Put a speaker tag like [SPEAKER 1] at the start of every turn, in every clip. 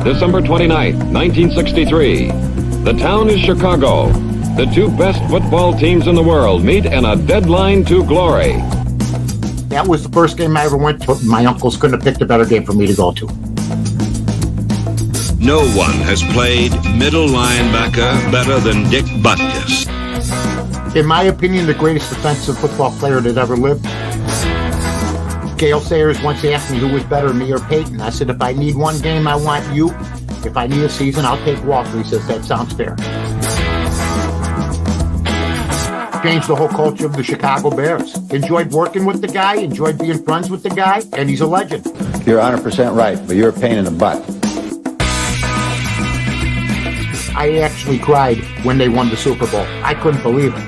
[SPEAKER 1] December 29th, 1963. The town is Chicago. The two best football teams in the world meet in a deadline to glory.
[SPEAKER 2] That was the first game I ever went to. My uncles couldn't have picked a better game for me to go to.
[SPEAKER 3] No one has played middle linebacker better than Dick Butkus.
[SPEAKER 2] In my opinion, the greatest defensive football player that ever lived. Gale Sayers once asked me who was better, me or Peyton. I said, if I need one game, I want you. If I need a season, I'll take Walter. He says, that sounds fair. Changed the whole culture of the Chicago Bears. Enjoyed working with the guy, enjoyed being friends with the guy, and he's a legend.
[SPEAKER 4] You're 100% right, but you're a pain in the butt.
[SPEAKER 2] I actually cried when they won the Super Bowl. I couldn't believe it.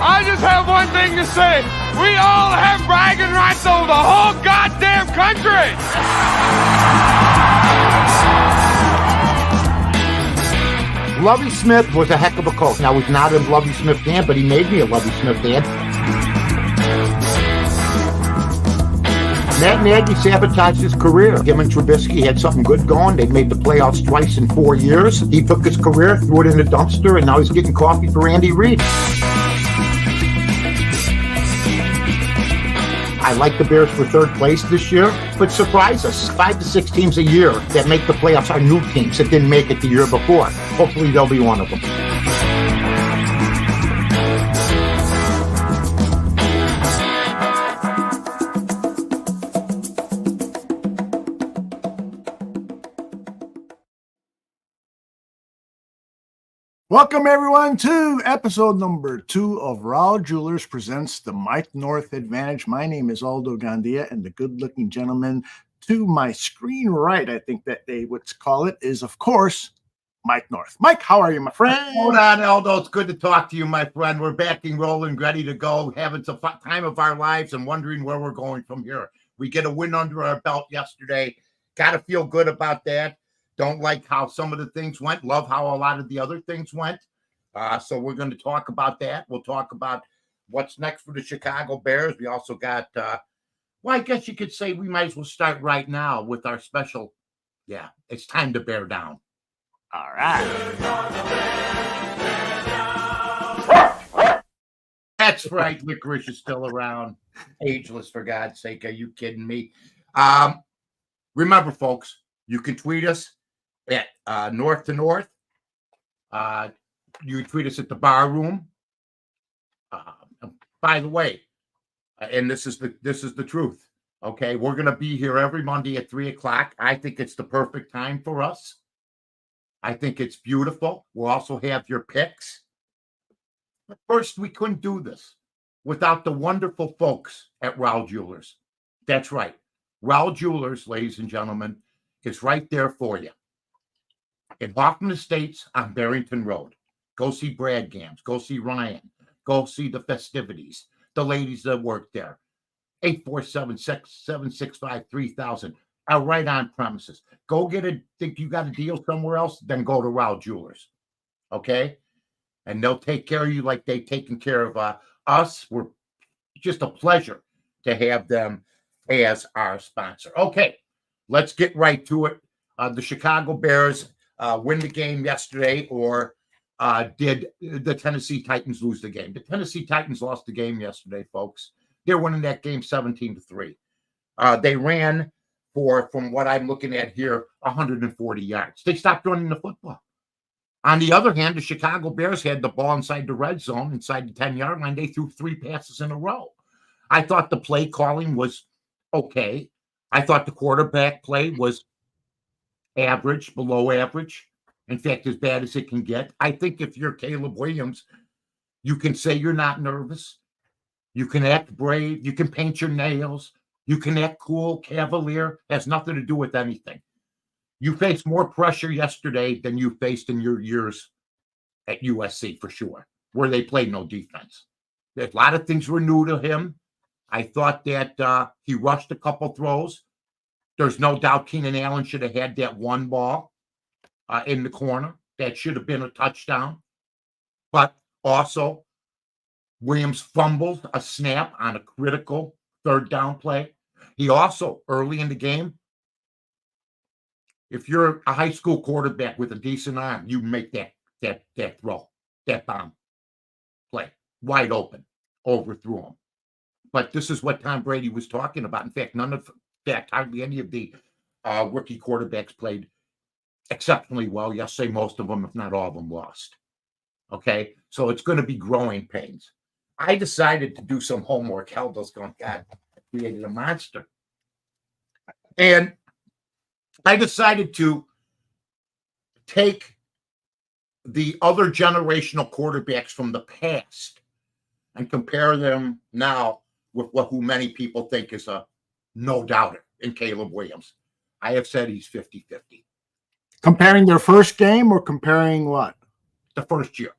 [SPEAKER 5] I just have one thing to say. We all have bragging rights over the whole goddamn country.
[SPEAKER 2] Lovie Smith was a heck of a coach. Now, I was not a Lovie Smith fan, but he made me a Lovie Smith fan. Matt Nagy sabotaged his career. Him and Trubisky had something good going. They made the playoffs twice in 4 years. He took his career, threw it in the dumpster, and now he's getting coffee for Andy Reid. I like the Bears for third place this year, but surprise us. 5 to 6 teams a year that make the playoffs are new teams that didn't make it the year before. Hopefully they'll be one of them.
[SPEAKER 6] Welcome, everyone, to episode number 2 of Raul Jewelers presents the Mike North Advantage. My name is Aldo Gandia, and the good-looking gentleman to my screen right, I think that they would call it, is, of course, Mike North. Mike, how are you, my friend?
[SPEAKER 2] Hold on, Aldo. It's good to talk to you, my friend. We're back and rolling, ready to go, having some time of our lives and wondering where we're going from here. We get a win under our belt yesterday. Got to feel good about that. Don't like how some of the things went. Love how a lot of the other things went. So we're going to talk about that. We'll talk about what's next for the Chicago Bears. We also got, well, I guess you could say we might as well start right now with our special. Yeah, it's time to bear down.
[SPEAKER 6] All right.
[SPEAKER 2] That's right. Licorice is still around. Ageless, for God's sake. Are you kidding me? Remember, folks, you can tweet us at North to North. You can tweet us at the Bar Room. By the way, and this is the truth. Okay, we're gonna be here every Monday at 3:00. I think it's the perfect time for us. I think it's beautiful. We'll also have your picks. But first, we couldn't do this without the wonderful folks at Raul Jewelers. That's right, Raul Jewelers, ladies and gentlemen, is right there for you. In Hoffman Estates on Barrington Road. Go see Brad Gams. Go see Ryan. Go see the festivities. The ladies that work there. 847-765-3000 are right on premises. Go think you got a deal somewhere else, then go to Raul Jewelers. Okay? And they'll take care of you like they've taken care of us. We're just a pleasure to have them as our sponsor. Okay, let's get right to it. The Chicago Bears win the game yesterday, or did the Tennessee Titans lose the game? The Tennessee Titans lost the game yesterday, folks. They're winning that game 17-3. They ran for, from what I'm looking at here, 140 yards. They stopped running the football. On the other hand, the Chicago Bears had the ball inside the red zone, inside the 10-yard line. They threw 3 passes in a row. I thought the play calling was okay. I thought the quarterback play was average, below average. In fact, as bad as it can get. I think if you're Caleb Williams, you can say you're not nervous. You can act brave. You can paint your nails. You can act cool, cavalier. Has nothing to do with anything. You faced more pressure yesterday than you faced in your years at USC, for sure, where they played no defense. A lot of things were new to him. I thought that he rushed a couple throws. There's no doubt Keenan Allen should have had that one ball in the corner. That should have been a touchdown. But also, Williams fumbled a snap on a critical third down play. He also, early in the game, if you're a high school quarterback with a decent arm, you make that throw, that bomb play wide open, overthrew him. But this is what Tom Brady was talking about. In fact, hardly any of the rookie quarterbacks played exceptionally well. Yes, say most of them, if not all of them, lost. Okay, so it's going to be growing pains. I decided to do some homework. Heldo's going, God, I created a monster. And I decided to take the other generational quarterbacks from the past and compare them now with who many people think is a no-doubter in Caleb Williams. I have said he's 50-50.
[SPEAKER 6] Comparing their first game or comparing what?
[SPEAKER 2] The first year.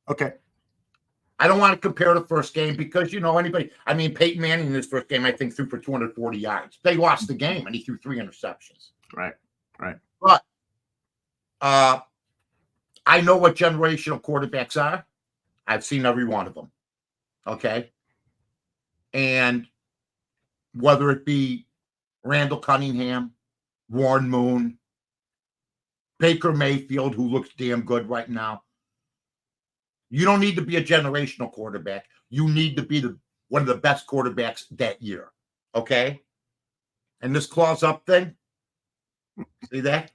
[SPEAKER 6] Okay.
[SPEAKER 2] I don't want to compare the first game because, Peyton Manning in his first game, I think, threw for 240 yards. They lost the game, and he threw 3 interceptions.
[SPEAKER 6] Right.
[SPEAKER 2] But I know what generational quarterbacks are. I've seen every one of them. Okay? And whether it be Randall Cunningham, Warren Moon, Baker Mayfield, who looks damn good right now, you don't need to be a generational quarterback. You need to be one of the best quarterbacks that year. Okay? And this claws up thing, see that?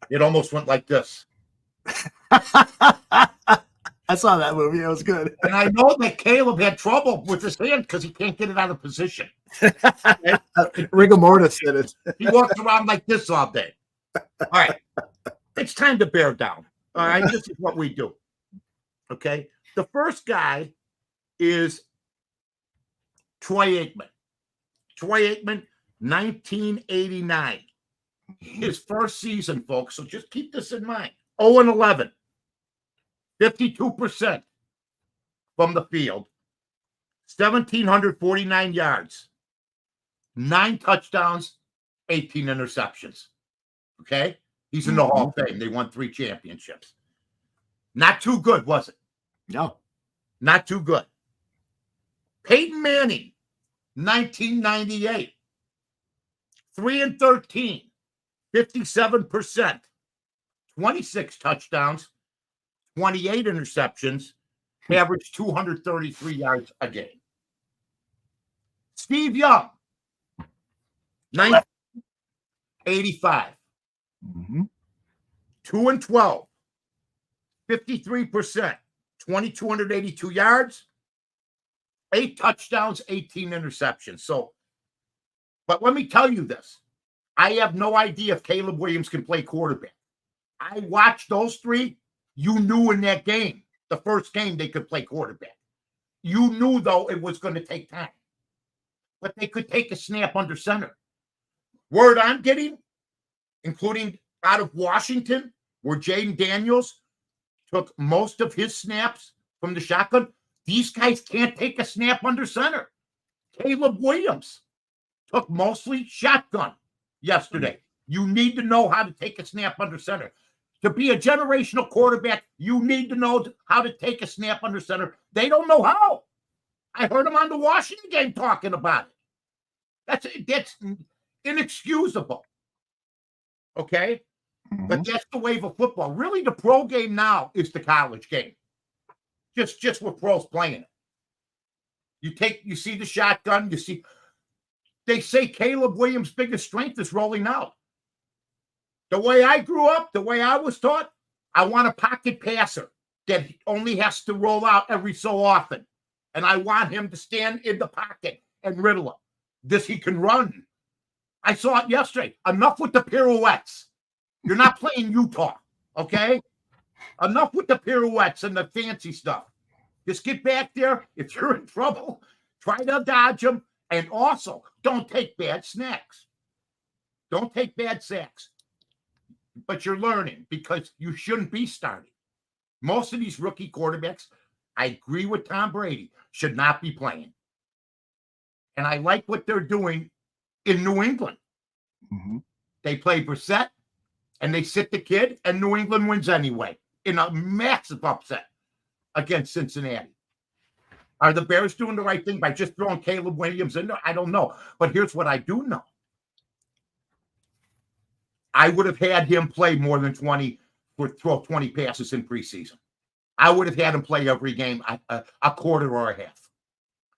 [SPEAKER 2] It almost went like this.
[SPEAKER 6] I saw that movie. It was good.
[SPEAKER 2] And I know that Caleb had trouble with his hand because he can't get it out of position.
[SPEAKER 6] Rigor mortis did it.
[SPEAKER 2] He walks around like this all day. All right. It's time to bear down. All right. This is what we do. Okay. The first guy is Troy Aikman. Troy Aikman, 1989. His first season, folks. So just keep this in mind. 0-11. 52% from the field. 1,749 yards. 9 touchdowns, 18 interceptions. Okay? He's in the Hall of Fame. They won 3 championships. Not too good, was it?
[SPEAKER 6] No.
[SPEAKER 2] Not too good. Peyton Manning, 1998. 3-13. 57%. 26 touchdowns. 28 interceptions. Averaged 233 yards a game. Steve Young, 1985. 2-12. 53%. 2,282 yards. 8 touchdowns, 18 interceptions. So, but let me tell you this. I have no idea if Caleb Williams can play quarterback. I watched those 3. You knew in that game, the first game, they could play quarterback. You knew, though, it was going to take time. But they could take a snap under center. Word I'm getting, including out of Washington, where Jaden Daniels took most of his snaps from the shotgun, these guys can't take a snap under center. Caleb Williams took mostly shotgun yesterday. You need to know how to take a snap under center. To be a generational quarterback, you need to know how to take a snap under center. They don't know how. I heard him on the Washington game talking about it. That's inexcusable. Okay? But that's the wave of football. Really, the pro game now is the college game. Just with pros playing it. You see the shotgun, they say Caleb Williams' biggest strength is rolling out. The way I grew up, the way I was taught, I want a pocket passer that only has to roll out every so often. And I want him to stand in the pocket and riddle him. This he can run. I saw it yesterday. Enough with the pirouettes. You're not playing Utah, okay? Enough with the pirouettes and the fancy stuff. Just get back there. If you're in trouble, try to dodge them. And also, don't take bad snacks. Don't take bad sacks. But you're learning because you shouldn't be starting. Most of these rookie quarterbacks, I agree with Tom Brady, should not be playing. And I like what they're doing in New England. They play Brissett, and they sit the kid, and New England wins anyway in a massive upset against Cincinnati. Are the Bears doing the right thing by just throwing Caleb Williams in there? I don't know. But here's what I do know. I would have had him play more than 20 for 20 passes in preseason. I would have had him play every game a quarter or a half.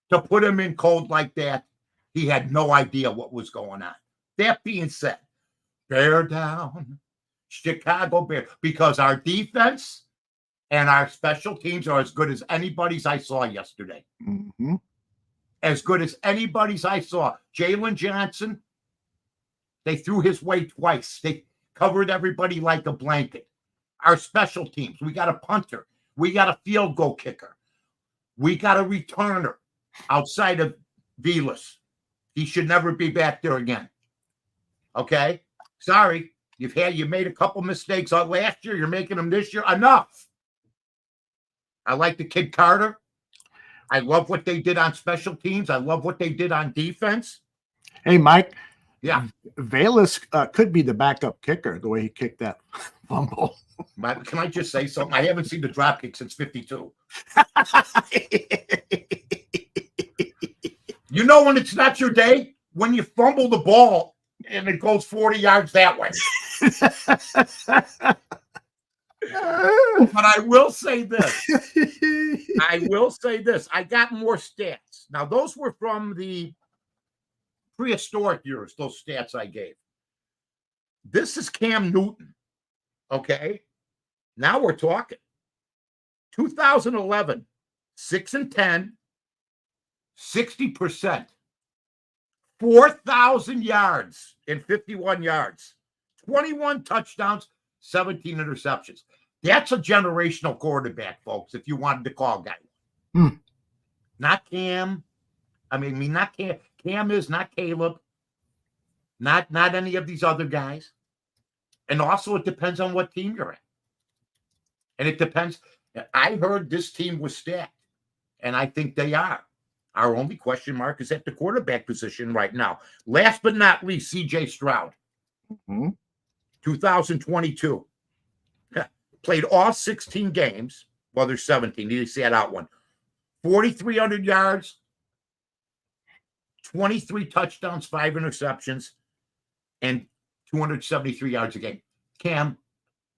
[SPEAKER 2] To put him in cold like that, he had no idea what was going on. That being said, bear down, Chicago Bears, because our defense and our special teams are as good as anybody's I saw yesterday.
[SPEAKER 6] Mm-hmm.
[SPEAKER 2] As good as anybody's I saw. Jalen Johnson, they threw his way twice. They covered everybody like a blanket. Our special teams, we got a punter. We got a field goal kicker. We got a returner outside of Vilas. He should never be back there again. Okay? Sorry. You made a couple mistakes last year. You're making them this year. Enough. I like the kid Carter. I love what they did on special teams. I love what they did on defense.
[SPEAKER 6] Hey, Mike.
[SPEAKER 2] Yeah.
[SPEAKER 6] Velas could be the backup kicker, the way he kicked that fumble.
[SPEAKER 2] Can I just say something? I haven't seen the drop kick since 52. You know when it's not your day? When you fumble the ball and it goes 40 yards that way. But I will say this. I got more stats. Now, those were from the prehistoric years, those stats I gave. This is Cam Newton. Okay? Now we're talking. 2011, 6-10, 60%, 4,000 yards and 51 yards, 21 touchdowns, 17 interceptions. That's a generational quarterback, folks, if you wanted to call a guy. Not Cam. Not Cam. Cam is not Caleb. Not any of these other guys. And also, it depends on what team you're at. And it depends. I heard this team was stacked, and I think they are. Our only question mark is at the quarterback position right now. Last but not least, C.J. Stroud. 2022. Played all 16 games. Well, there's 17. He sat out one. 4,300 yards, 23 touchdowns, 5 interceptions, and 273 yards a game. Cam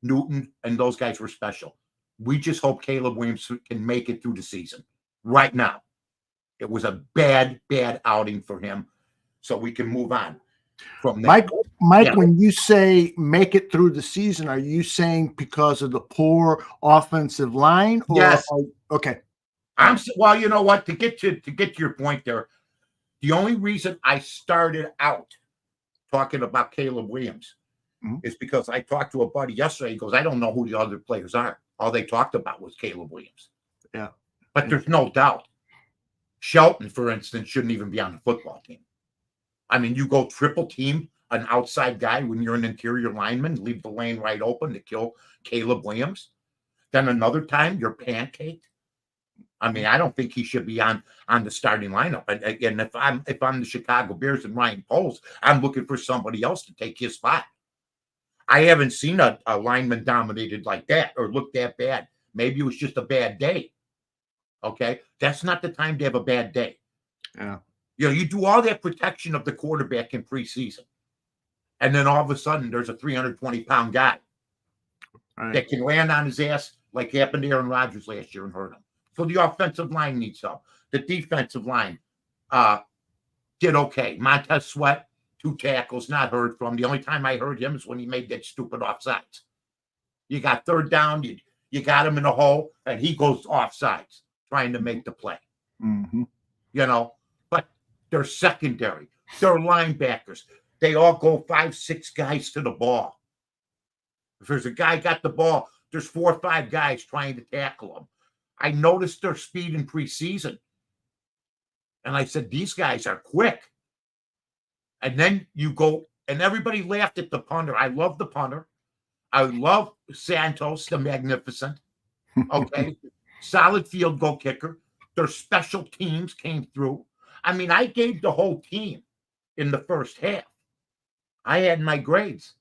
[SPEAKER 2] Newton and those guys were special. We just hope Caleb Williams can make it through the season. Right now, it was a bad outing for him, so we can move on from there.
[SPEAKER 6] Mike, when you say make it through the season, are you saying because of the poor offensive line? Or
[SPEAKER 2] Yes.
[SPEAKER 6] Okay.
[SPEAKER 2] Well, you know what? To get to your point there, the only reason I started out talking about Caleb Williams is because I talked to a buddy yesterday. He goes, I don't know who the other players are. All they talked about was Caleb Williams.
[SPEAKER 6] Yeah.
[SPEAKER 2] But there's no doubt. Shelton, for instance, shouldn't even be on the football team. You go triple team an outside guy when you're an interior lineman, leave the lane right open to kill Caleb Williams. Then another time you're pancaked. I don't think he should be on the starting lineup. And again, if I'm the Chicago Bears and Ryan Poles, I'm looking for somebody else to take his spot. I haven't seen a lineman dominated like that or look that bad. Maybe it was just a bad day. Okay, that's not the time to have a bad day.
[SPEAKER 6] Yeah.
[SPEAKER 2] You do all that protection of the quarterback in preseason. And then all of a sudden, there's a 320-pound guy that can land on his ass like happened to Aaron Rodgers last year and hurt him. So the offensive line needs help. The defensive line did okay. Montez Sweat, 2 tackles, not heard from. The only time I heard him is when he made that stupid offsides. You got third down, you got him in a hole, and he goes offsides trying to make the play. But they're secondary. They're linebackers. They all go 5-6 guys to the ball. If there's a guy got the ball, there's 4 or 5 guys trying to tackle him. I noticed their speed in preseason. And I said, these guys are quick. And then you go, and everybody laughed at the punter. I love the punter. I love Santos, the magnificent. Okay. Solid field goal kicker. Their special teams came through. I gave the whole team in the first half. I had my grades.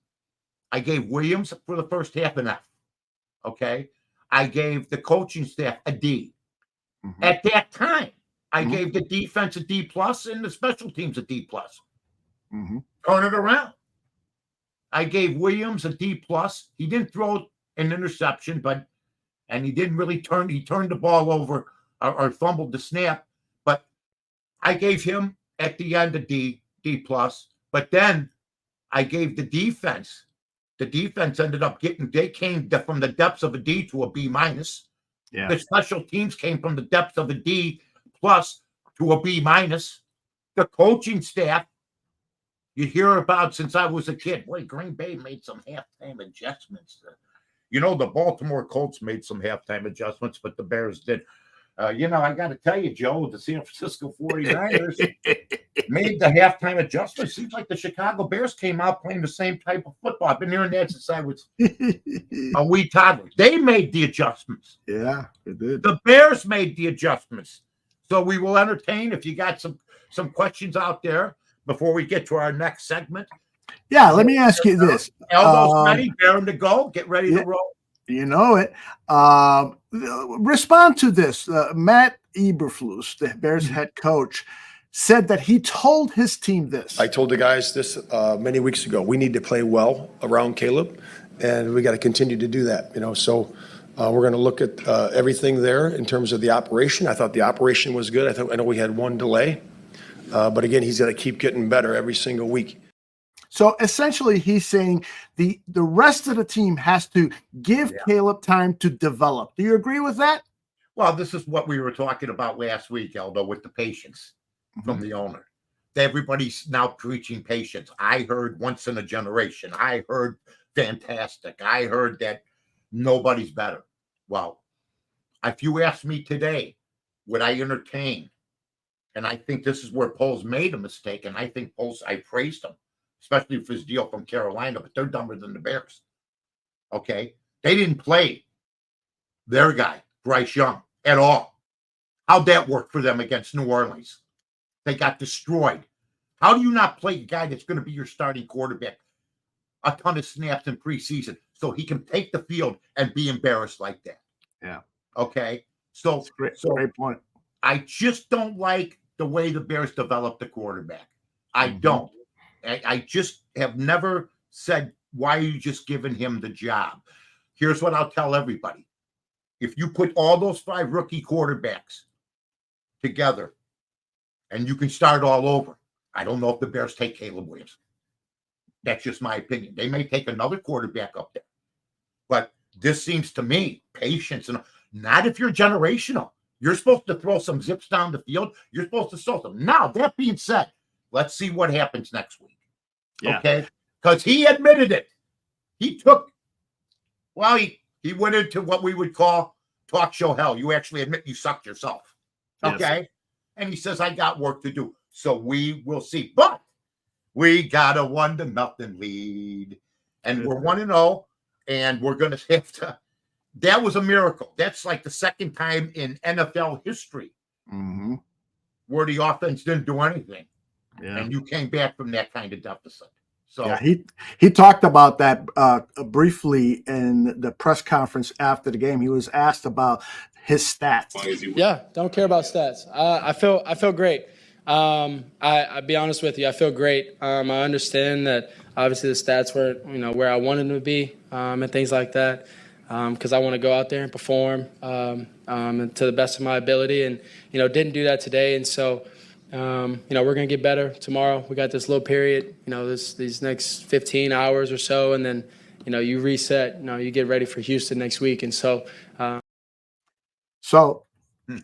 [SPEAKER 2] I gave Williams for the first half an F. Okay. I gave the coaching staff a D. At that time, I gave the defense a D+ and the special teams a D+. Turn it around. I gave Williams a D+. He didn't throw an interception, and he didn't really he turned the ball over or fumbled the snap. But I gave him at the end a D+. But then I gave the defense. The defense ended up they came from the depths of a D to a B-.
[SPEAKER 6] Yeah.
[SPEAKER 2] The special teams came from the depths of a D+ to a B-. The coaching staff, you hear about since I was a kid. Boy, Green Bay made some halftime adjustments. The Baltimore Colts made some halftime adjustments, but the Bears did. I got to tell you, Joe, the San Francisco 49ers made the halftime adjustment. Seems like the Chicago Bears came out playing the same type of football. I've been hearing that since I was a wee toddler. They made the adjustments.
[SPEAKER 6] Yeah, they did.
[SPEAKER 2] The Bears made the adjustments. So we will entertain if you got some questions out there before we get to our next segment.
[SPEAKER 6] Yeah, let me ask you this.
[SPEAKER 2] Elbows ready, bearing to go. Get ready to roll.
[SPEAKER 6] You know it. Respond to this. Matt Eberflus, the Bears head coach, said that he told his team this.
[SPEAKER 7] I told the guys this many weeks ago. We need to play well around Caleb, and we got to continue to do that. So we're going to look at everything there in terms of the operation. I thought the operation was good. I know we had one delay, but again, he's got to keep getting better every single week.
[SPEAKER 6] So essentially, he's saying the rest of the team has to give Caleb time to develop. Do you agree with that?
[SPEAKER 2] Well, this is what we were talking about last week, Aldo, with the patience from the owner. Everybody's now preaching patience. I heard once in a generation. I heard fantastic. I heard that nobody's better. Well, if you ask me today, would I entertain? And I think this is where Poles made a mistake. And I think Poles, I praised him, especially for his deal from Carolina, but they're dumber than the Bears. Okay? They didn't play their guy, Bryce Young, at all. How'd that work for them against New Orleans? They got destroyed. How do you not play a guy that's going to be your starting quarterback a ton of snaps in preseason so he can take the field and be embarrassed like that?
[SPEAKER 6] Yeah.
[SPEAKER 2] Okay? So
[SPEAKER 6] Great point.
[SPEAKER 2] I just don't like the way the Bears developed the quarterback. I don't. I just have never said, why are you just giving him the job? Here's what I'll tell everybody. If you put all those 5 rookie quarterbacks together and you can start all over, I don't know if the Bears take Caleb Williams. That's just my opinion. They may take another quarterback up there. But this seems to me, patience, and not if you're generational. You're supposed to throw some zips down the field. You're supposed to salt them. Now, that being said, let's see what happens next week.
[SPEAKER 6] Yeah.
[SPEAKER 2] Okay? Because he admitted it. He went into what we would call talk show hell. You actually admit you sucked yourself. Okay? Yes. And he says, I got work to do. So we will see. But we got a 1-0 lead. And we're 1-0. And we're going to have to. That was a miracle. That's like the second time in NFL history where the offense didn't do anything. Yeah. And you came back from that kind of deficit. So
[SPEAKER 6] yeah, he talked about that briefly in the press conference after the game. He was asked about his stats.
[SPEAKER 8] Yeah, don't care about stats. I feel great. I'll be honest with you. I feel great. I understand that obviously the stats were where I wanted them to be and things like that because I want to go out there and perform to the best of my ability and didn't do that today, and so. We're going to get better tomorrow. We got this little period, these next 15 hours or so, and then, you reset, you get ready for Houston next week. And so,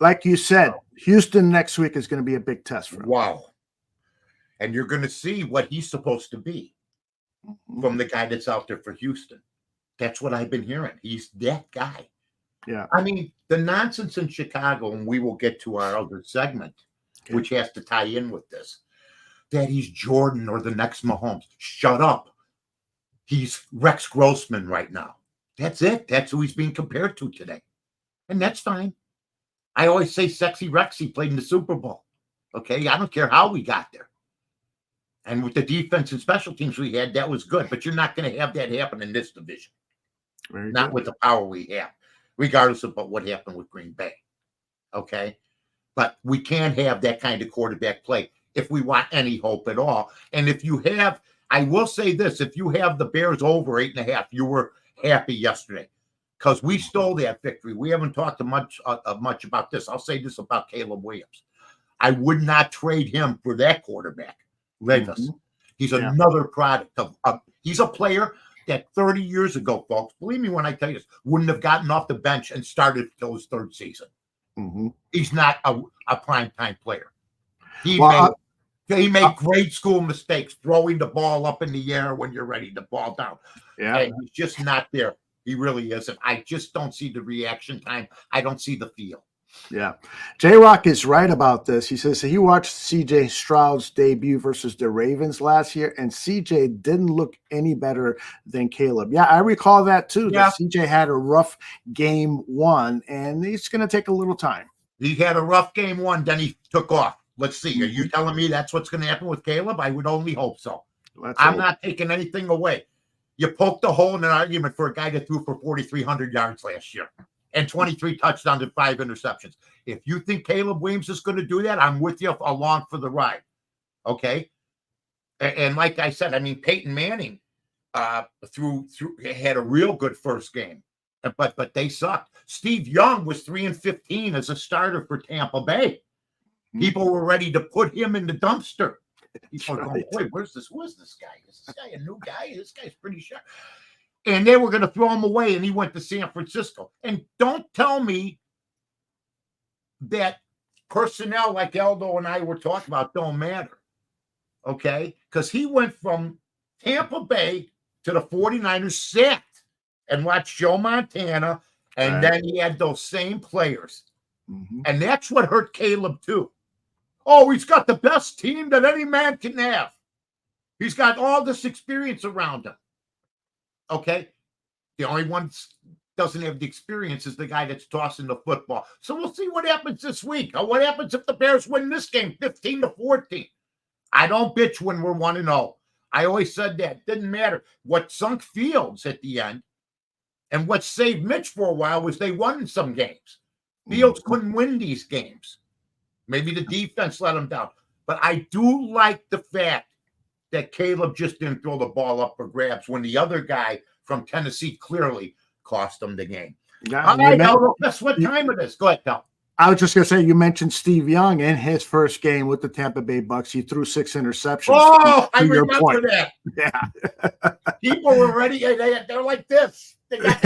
[SPEAKER 6] like you said, Houston next week is going to be a big test for him.
[SPEAKER 2] Wow. And you're going to see what he's supposed to be from the guy that's out there for Houston. That's what I've been hearing. He's that guy.
[SPEAKER 6] Yeah.
[SPEAKER 2] I mean, the nonsense in Chicago, and we will get to our other segment, which has to tie in with this, that he's Jordan or the next Mahomes. Shut up. He's Rex Grossman right now. That's it. That's who he's being compared to today. And that's fine. I always say Sexy Rexy played in the Super Bowl. Okay? I don't care how we got there. And with the defense and special teams we had, that was good. But you're not going to have that happen in this division. Not with the power we have, regardless of what happened with Green Bay. Okay? But we can't have that kind of quarterback play if we want any hope at all. And if you have, I will say this: if you have the Bears over 8.5, you were happy yesterday because we stole that victory. We haven't talked much about this. I'll say this about Caleb Williams: I would not trade him for that quarterback, Levis. He's another product of. He's a player that 30 years ago, folks, believe me when I tell you this, wouldn't have gotten off the bench and started till his third season. He's not a primetime player. He made grade school mistakes, throwing the ball up in the air when you're ready to ball down.
[SPEAKER 6] Yeah.
[SPEAKER 2] And he's just not there. He really isn't. I just don't see the reaction time. I don't see the feel.
[SPEAKER 6] Yeah. J-Rock is right about this. He says he watched C.J. Stroud's debut versus the Ravens last year, and C.J. didn't look any better than Caleb. Yeah, I recall that too, that C.J. had a rough game one, and it's going to take a little time.
[SPEAKER 2] He had a rough game one, then he took off. Let's see. Are you telling me that's what's going to happen with Caleb? I would only hope so. I'm not taking anything away. You poked a hole in an argument for a guy that threw for 4,300 yards last year and 23 touchdowns and 5 interceptions. If you think Caleb Williams is going to do that, I'm with you along for the ride. Okay? And like I said, I mean, Peyton Manning had a real good first game, but they sucked. Steve Young was 3-15 as a starter for Tampa Bay. People were ready to put him in the dumpster. People were going, wait, where's this? Who is this guy? Is this guy a new guy? This guy's pretty sharp. And they were going to throw him away, and he went to San Francisco. And don't tell me that personnel like Aldo and I were talking about don't matter, okay? Because he went from Tampa Bay to the 49ers, sacked, and watched Joe Montana, and then he had those same players. And that's what hurt Caleb, too. Oh, he's got the best team that any man can have. He's got all this experience around him. Okay? The only one doesn't have the experience is the guy that's tossing the football. So we'll see what happens this week. What happens if the Bears win this game 15-14? I don't bitch when we're 1-0. I always said that. Didn't matter. What sunk Fields at the end and what saved Mitch for a while was they won some games. Fields couldn't win these games. Maybe the defense let him down. But I do like the fact that Caleb just didn't throw the ball up for grabs when the other guy from Tennessee clearly cost him the game. All right, Elro, guess what time it is? Go ahead, Cal.
[SPEAKER 6] I was just going to say, you mentioned Steve Young in his first game with the Tampa Bay Bucks. He threw 6 interceptions.
[SPEAKER 2] Oh, I remember that. Yeah. People were ready. They're like this. They got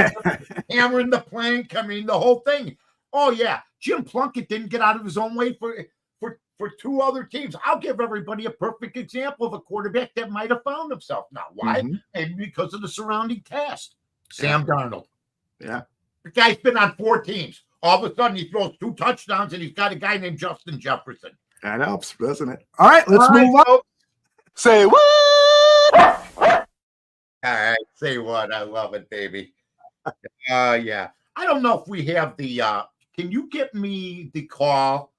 [SPEAKER 2] hammering the plank. I mean, the whole thing. Oh, yeah. Jim Plunkett didn't get out of his own way for 2 other teams. I'll give everybody a perfect example of a quarterback that might have found himself. Now, why? Maybe because of the surrounding cast. Sam Darnold.
[SPEAKER 6] Yeah.
[SPEAKER 2] The guy's been on 4 teams. All of a sudden, he throws 2 touchdowns, and he's got a guy named Justin Jefferson.
[SPEAKER 6] That helps, doesn't it? All right, let's move on.
[SPEAKER 5] Say what?
[SPEAKER 2] All right, say what? I love it, baby. Yeah. I don't know if we have the can you get me the call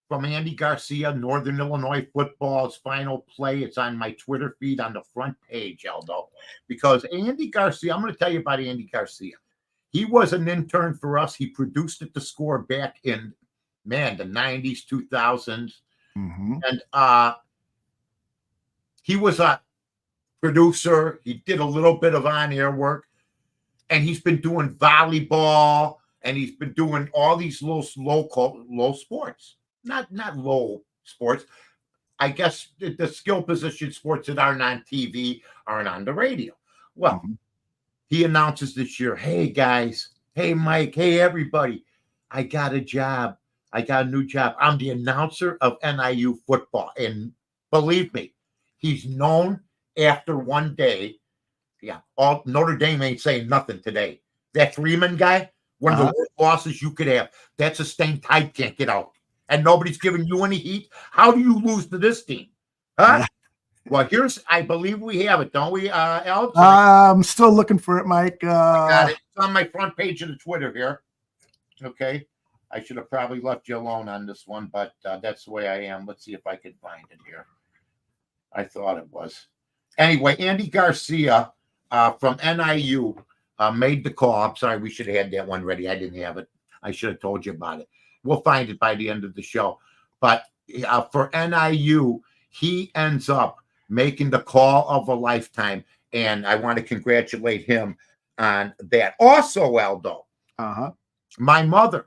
[SPEAKER 2] from Andy Garcia, Northern Illinois football's final play? It's on my Twitter feed on the front page, Aldo. Because Andy Garcia, I'm going to tell you about Andy Garcia. He was an intern for us. He produced at the Score back in, the 90s, 2000s. And he was a producer. He did a little bit of on-air work. And he's been doing volleyball, and he's been doing all these low sports. Not low sports. I guess the skill position sports that aren't on TV aren't on the radio. Well, he announces this year, hey, guys, hey, Mike, hey, everybody, I got a job. I got a new job. I'm the announcer of NIU football. And believe me, he's known after one day. Yeah, all Notre Dame ain't saying nothing today. That Freeman guy, one of the worst losses you could have. That's a stain tide can't get out. And nobody's giving you any heat. How do you lose to this team? Huh? Well, I believe we have it, don't we, Alex?
[SPEAKER 6] I'm still looking for it, Mike.
[SPEAKER 2] I got it. It's on my front page of the Twitter here. Okay. I should have probably left you alone on this one, but that's the way I am. Let's see if I can find it here. I thought it was. Anyway, Andy Garcia from NIU made the call. I'm sorry, we should have had that one ready. I didn't have it. I should have told you about it. We'll find it by the end of the show. But for NIU, he ends up making the call of a lifetime. And I want to congratulate him on that. Also, Aldo, my mother,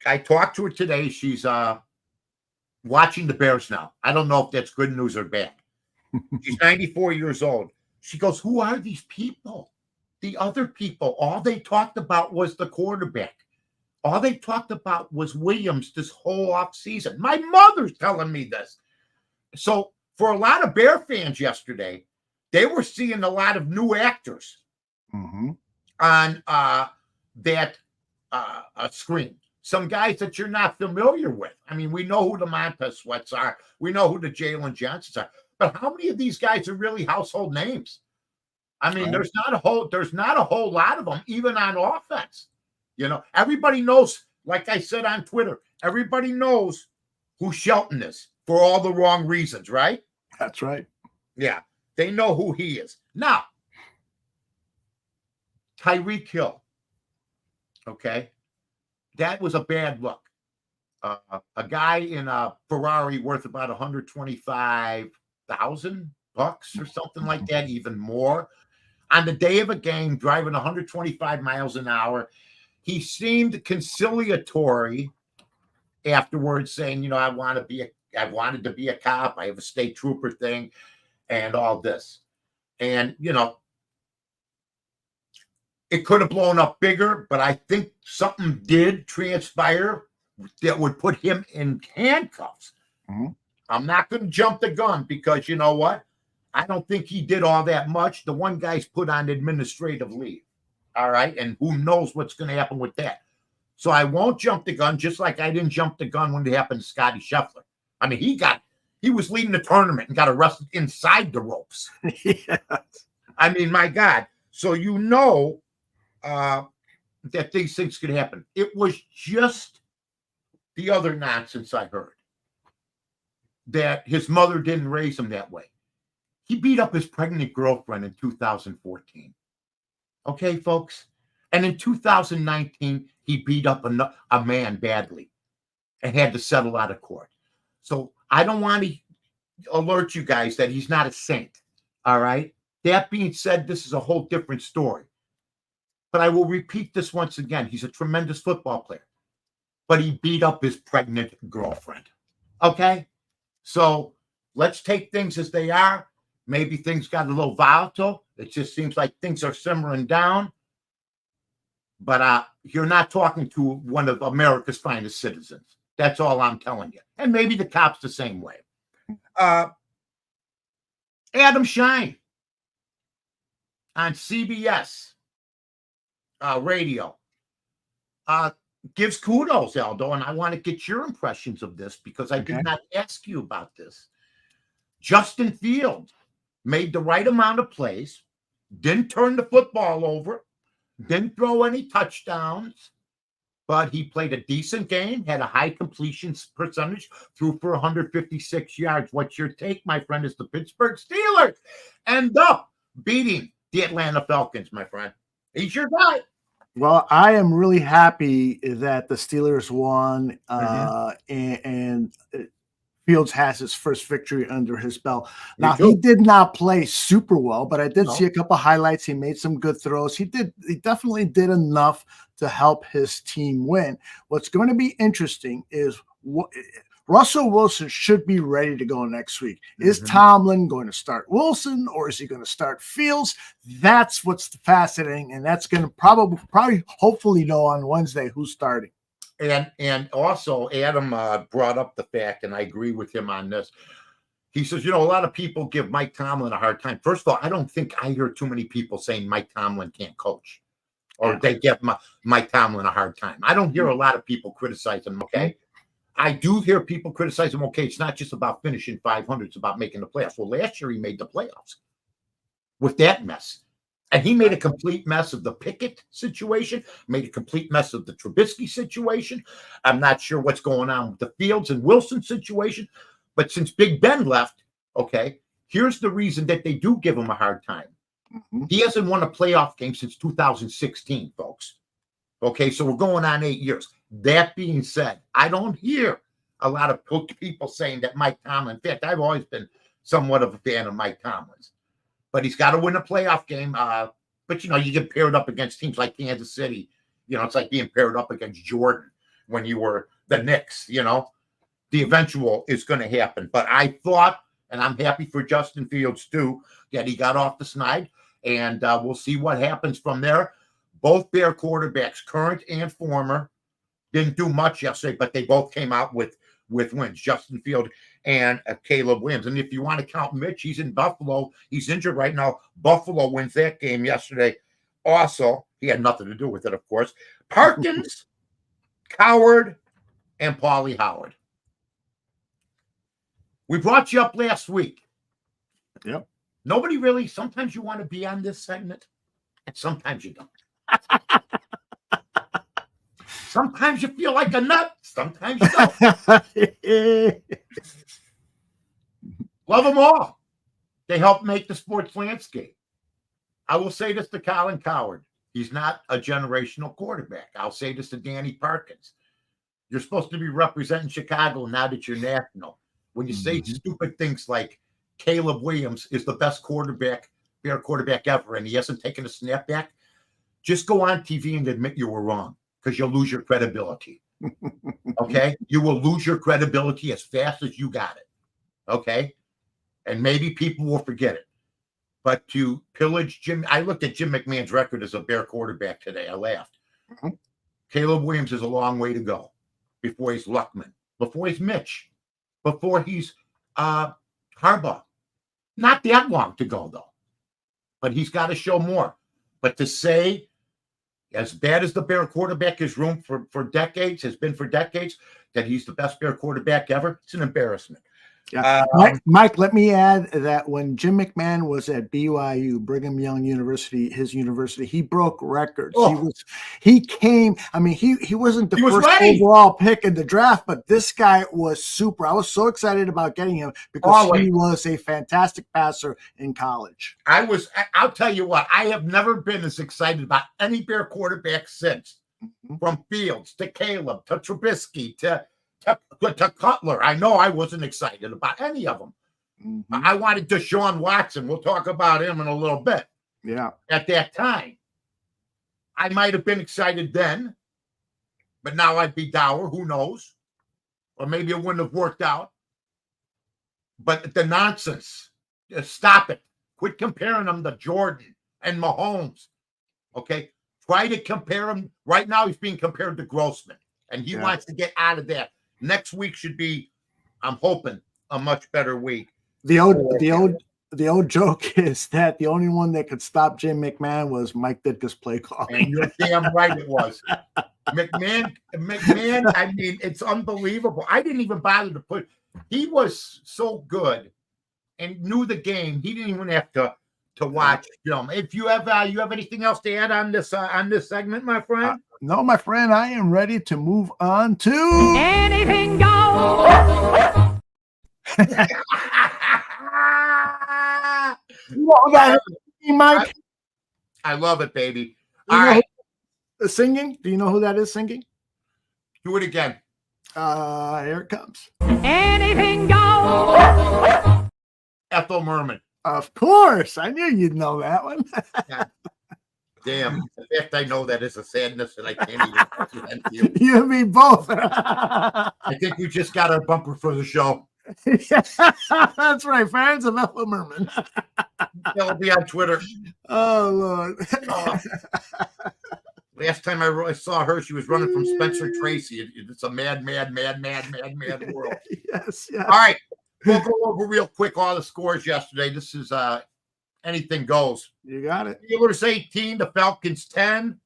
[SPEAKER 2] I talked to her today. She's watching the Bears now. I don't know if that's good news or bad. She's 94 years old. She goes, who are these people? The other people. All they talked about was the quarterback. All they talked about was Williams this whole offseason. My mother's telling me this. So for a lot of Bear fans yesterday, they were seeing a lot of new actors on that screen. Some guys that you're not familiar with. I mean, we know who the Montez Sweats are. We know who the Jalen Johnsons are. But how many of these guys are really household names? I mean, there's not a whole lot of them, even on offense. You know, everybody knows, like I said on Twitter, everybody knows who Shelton is for all the wrong reasons, right?
[SPEAKER 6] That's right.
[SPEAKER 2] Yeah, they know who he is. Now, Tyreek Hill, okay, that was a bad look. A guy in a Ferrari worth about $125,000 or something like that, even more. On the day of a game, driving 125 miles an hour, he seemed conciliatory afterwards, saying, you know, I wanted to be a cop. I have a state trooper thing and all this. And, you know, it could have blown up bigger, but I think something did transpire that would put him in handcuffs. I'm not going to jump the gun because you know what? I don't think he did all that much. The one guy's put on administrative leave. All right. And who knows what's going to happen with that. So I won't jump the gun, just like I didn't jump the gun when it happened to Scotty Scheffler. I mean, he was leading the tournament and got arrested inside the ropes.
[SPEAKER 6] Yes.
[SPEAKER 2] I mean, my God. So you know that these things could happen. It was just the other nonsense I heard, that his mother didn't raise him that way. He beat up his pregnant girlfriend in 2014. Okay, folks? And in 2019, he beat up a man badly and had to settle out of court. So I don't want to alert you guys that he's not a saint, all right? That being said, this is a whole different story. But I will repeat this once again. He's a tremendous football player, but he beat up his pregnant girlfriend, okay? So let's take things as they are. Maybe things got a little volatile. It just seems like things are simmering down. But you're not talking to one of America's finest citizens. That's all I'm telling you. And maybe the cops the same way. Adam Shine on CBS radio gives kudos, Aldo, and I want to get your impressions of this because I did not ask you about this. Justin Fields made the right amount of plays, didn't turn the football over, didn't throw any touchdowns, but he played a decent game, had a high completion percentage, threw for 156 yards. What's your take, my friend? Is the Pittsburgh Steelers end up beating the Atlanta Falcons, my friend? He's your guy.
[SPEAKER 6] Well, I am really happy that the Steelers won, and Fields has his first victory under his belt. Now, he did not play super well, but I did see a couple highlights. He made some good throws. He definitely did enough to help his team win. What's going to be interesting is Russell Wilson should be ready to go next week. Is Tomlin going to start Wilson, or is he going to start Fields? That's what's fascinating, and that's going to probably hopefully know on Wednesday who's starting.
[SPEAKER 2] And also, Adam brought up the fact, and I agree with him on this. He says, you know, a lot of people give Mike Tomlin a hard time. First of all, I don't think I hear too many people saying Mike Tomlin can't coach, or they give Mike Tomlin a hard time. I don't hear a lot of people criticize him, okay? I do hear people criticize him, okay, it's not just about finishing 500, it's about making the playoffs. Well, last year he made the playoffs with that mess. And he made a complete mess of the Pickett situation, made a complete mess of the Trubisky situation. I'm not sure what's going on with the Fields and Wilson situation. But since Big Ben left, okay, here's the reason that they do give him a hard time. He hasn't won a playoff game since 2016, folks. Okay, so we're going on 8 years. That being said, I don't hear a lot of people saying that Mike Tomlin. In fact, I've always been somewhat of a fan of Mike Tomlin's, but he's got to win a playoff game. But you get paired up against teams like Kansas City. It's like being paired up against Jordan when you were the Knicks. The eventual is going to happen. But I thought, and I'm happy for Justin Fields too, that he got off the snide, and we'll see what happens from there. Both Bear quarterbacks, current and former, didn't do much yesterday, but they both came out with wins, Justin Field and Caleb Williams. And if you want to count Mitch, he's in Buffalo. He's injured right now. Buffalo wins that game yesterday. Also, he had nothing to do with it, of course. Parkins, Coward, and Paulie Howard. We brought you up last week.
[SPEAKER 6] Yep.
[SPEAKER 2] Nobody really, sometimes you want to be on this segment, and sometimes you don't. Sometimes you feel like a nut. Sometimes you don't. Love them all. They help make the sports landscape. I will say this to Colin Coward. He's not a generational quarterback. I'll say this to Danny Parkins. You're supposed to be representing Chicago now that you're national. When you say stupid things like Caleb Williams is the best Bear quarterback ever, and he hasn't taken a snap back, just go on TV and admit you were wrong, because you'll lose your credibility. Okay? You will lose your credibility as fast as you got it. Okay? And maybe people will forget it. But to pillage Jim, I looked at Jim McMahon's record as a Bear quarterback today. I laughed. Caleb Williams is a long way to go before he's Luckman, before he's Mitch, before he's Harbaugh. Not that long to go, though. But he's got to show more. But to say, as bad as the Bear quarterback is room for decades, has been for decades, that he's the best Bear quarterback ever, it's an embarrassment.
[SPEAKER 6] Yeah. Mike, let me add that when Jim McMahon was at BYU, Brigham Young University, his university, he broke records. He wasn't the first overall pick in the draft, but this guy was super. I was so excited about getting him because he was a fantastic passer in college.
[SPEAKER 2] I'll tell you what, I have never been as excited about any Bear quarterback since. From Fields to Caleb to Trubisky to Cutler. I know I wasn't excited about any of them. I wanted Deshaun Watson. We'll talk about him in a little bit.
[SPEAKER 6] Yeah.
[SPEAKER 2] At that time, I might have been excited then, but now I'd be dour. Who knows? Or maybe it wouldn't have worked out. But the nonsense, stop it. Quit comparing them to Jordan and Mahomes. Okay? Try to compare him. Right now, he's being compared to Grossman, and he wants to get out of that. Next week should be, I'm hoping, a much better week.
[SPEAKER 6] The old joke is that the only one that could stop Jim McMahon was Mike Ditka's play calling.
[SPEAKER 2] And you're damn right it was. McMahon, I mean, it's unbelievable. I didn't even bother to put, he was so good and knew the game. He didn't even have to watch film. If you have anything else to add on this segment, my friend?
[SPEAKER 6] No, my friend, I am ready to move on to
[SPEAKER 9] anything goes.
[SPEAKER 6] Mike?
[SPEAKER 2] I love it, baby.
[SPEAKER 6] All right. Singing? Do you know who that is singing?
[SPEAKER 2] Do it again.
[SPEAKER 6] Here it comes.
[SPEAKER 9] Anything goes.
[SPEAKER 2] Ethel Merman.
[SPEAKER 6] Of course. I knew you'd know that one.
[SPEAKER 2] Yeah. Damn. In fact, I know that is a sadness that I can't even present you.
[SPEAKER 6] You and me both.
[SPEAKER 2] I think we just got our bumper for the show.
[SPEAKER 6] That's right. Fans of Ethel Merman.
[SPEAKER 2] It'll be on Twitter.
[SPEAKER 6] Oh, Lord.
[SPEAKER 2] Last time I saw her, she was running from Spencer Tracy. It's a mad world.
[SPEAKER 6] Yes.
[SPEAKER 2] All right. We'll go over real quick all the scores yesterday. This is anything goes.
[SPEAKER 6] You got it.
[SPEAKER 2] Steelers 18, the Falcons 10.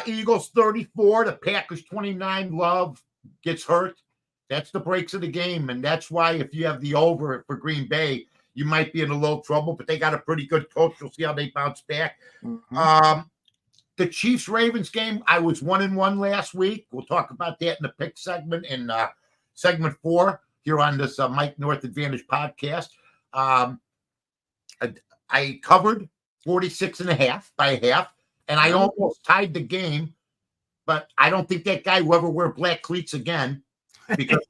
[SPEAKER 2] Eagles 34, the Packers 29. Love gets hurt. That's the breaks of the game. And that's why if you have the over for Green Bay, you might be in a little trouble, but they got a pretty good coach. You'll see how they bounce back. The Chiefs-Ravens game, I was 1-1 last week. We'll talk about that in the pick segment in segment 4 here on this Mike North Advantage podcast. I covered 46.5 by a half, and I almost tied the game, but I don't think that guy will ever wear black cleats again. because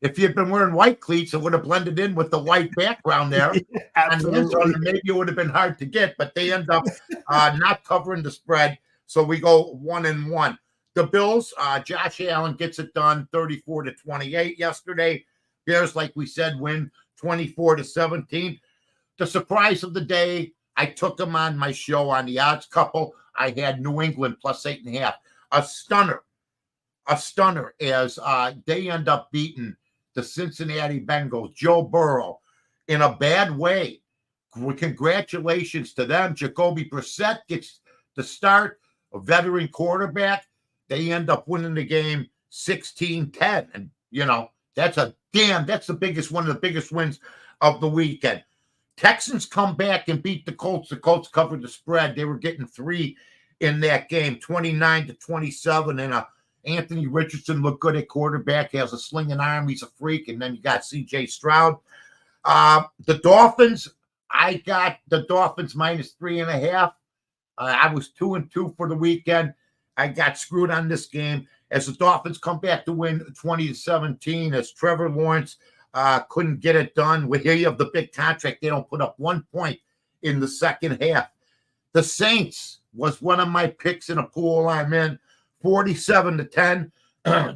[SPEAKER 2] if you'd been wearing white cleats, it would have blended in with the white background there.
[SPEAKER 6] Absolutely.
[SPEAKER 2] And maybe it would have been hard to get, but they end up not covering the spread. So we go 1-1. The Bills, Josh Allen gets it done 34-28 yesterday. Bears, like we said, win 24-17. The surprise of the day, I took them on my show on the odds couple. I had New England plus 8.5. A stunner as they end up beating the Cincinnati Bengals, Joe Burrow, in a bad way. Congratulations to them. Jacoby Brissett gets the start, a veteran quarterback. They end up winning the game 16-10. And, that's one of the biggest wins of the weekend. Texans come back and beat the Colts. The Colts covered the spread. They were getting 3 in that game, 29-27. And Anthony Richardson looked good at quarterback. He has a slinging arm. He's a freak. And then you got C.J. Stroud. The Dolphins, I got the Dolphins minus 3.5. I was 2-2 for the weekend. I got screwed on this game as the Dolphins come back to win 20-17 as Trevor Lawrence couldn't get it done. With here you have the big contract. They don't put up 1 point in the second half. The Saints was one of my picks in a pool I'm in, 47-10.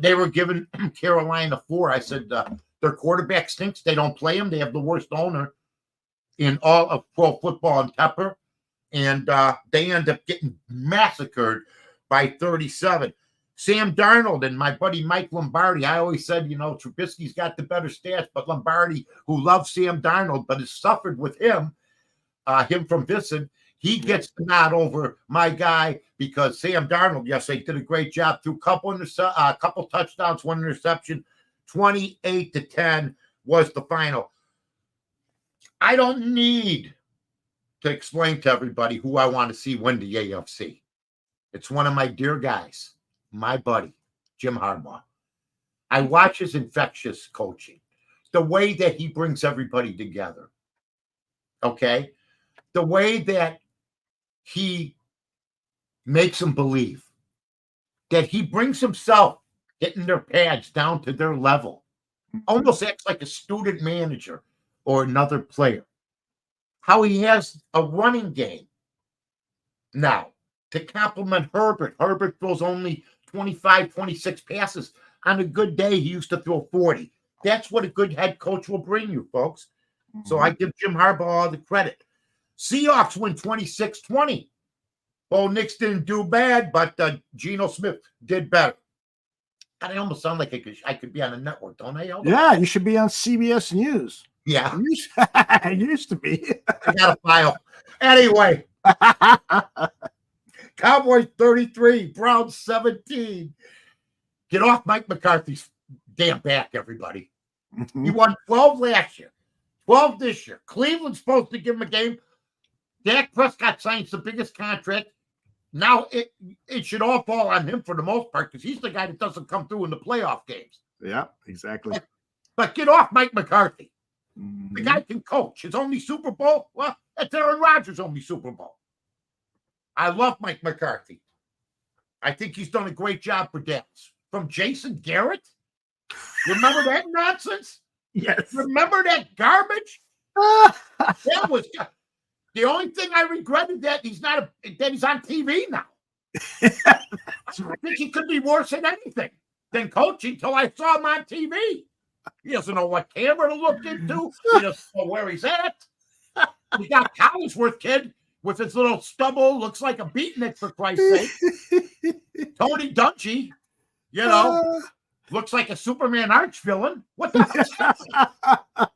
[SPEAKER 2] They were giving Carolina 4. I said their quarterback stinks. They don't play him. They have the worst owner in all of pro football and Tepper. And they end up getting massacred by 37. Sam Darnold and my buddy Mike Lombardi. I always said, Trubisky's got the better stats, but Lombardi, who loves Sam Darnold, but has suffered with him from Vincent, he gets the nod over my guy because Sam Darnold, yes, they did a great job through a couple touchdowns, 1 interception. 28-10 was the final. I don't need to explain to everybody who I want to see win the AFC. It's one of my dear guys, my buddy, Jim Harbaugh. I watch his infectious coaching, the way that he brings everybody together. Okay? The way that he makes them believe, that he brings himself getting their pads down to their level, almost acts like a student manager or another player. How he has a running game now to complement Herbert. Herbert throws only 25, 26 passes. On a good day, he used to throw 40. That's what a good head coach will bring you, folks. So I give Jim Harbaugh all the credit. Seahawks win 26-20. Bo Nix didn't do bad, but Geno Smith did better. God, I almost sound like I could be on a network, don't I, Elder?
[SPEAKER 6] Yeah, you should be on CBS News.
[SPEAKER 2] Yeah.
[SPEAKER 6] I used to be.
[SPEAKER 2] I got a file. Anyway. Cowboys 33, Browns 17. Get off Mike McCarthy's damn back, everybody. He won 12 last year, 12 this year. Cleveland's supposed to give him a game. Dak Prescott signs the biggest contract. Now it should all fall on him for the most part because he's the guy that doesn't come through in the playoff games.
[SPEAKER 6] Yeah, exactly.
[SPEAKER 2] But get off Mike McCarthy. The guy can coach. His only Super Bowl, well, that's Aaron Rodgers' only Super Bowl. I love Mike McCarthy. I think he's done a great job for Dallas. From Jason Garrett? Remember that nonsense?
[SPEAKER 6] Yes.
[SPEAKER 2] Remember that garbage? That was the only thing I regretted that he's on TV now. I think he could be worse than anything than coaching until I saw him on TV. He doesn't know what camera to look into. He doesn't know where he's at. We got Collinsworth kid with his little stubble, looks like a beatnik for Christ's sake. Tony Dungy, looks like a Superman arch villain. What the hell?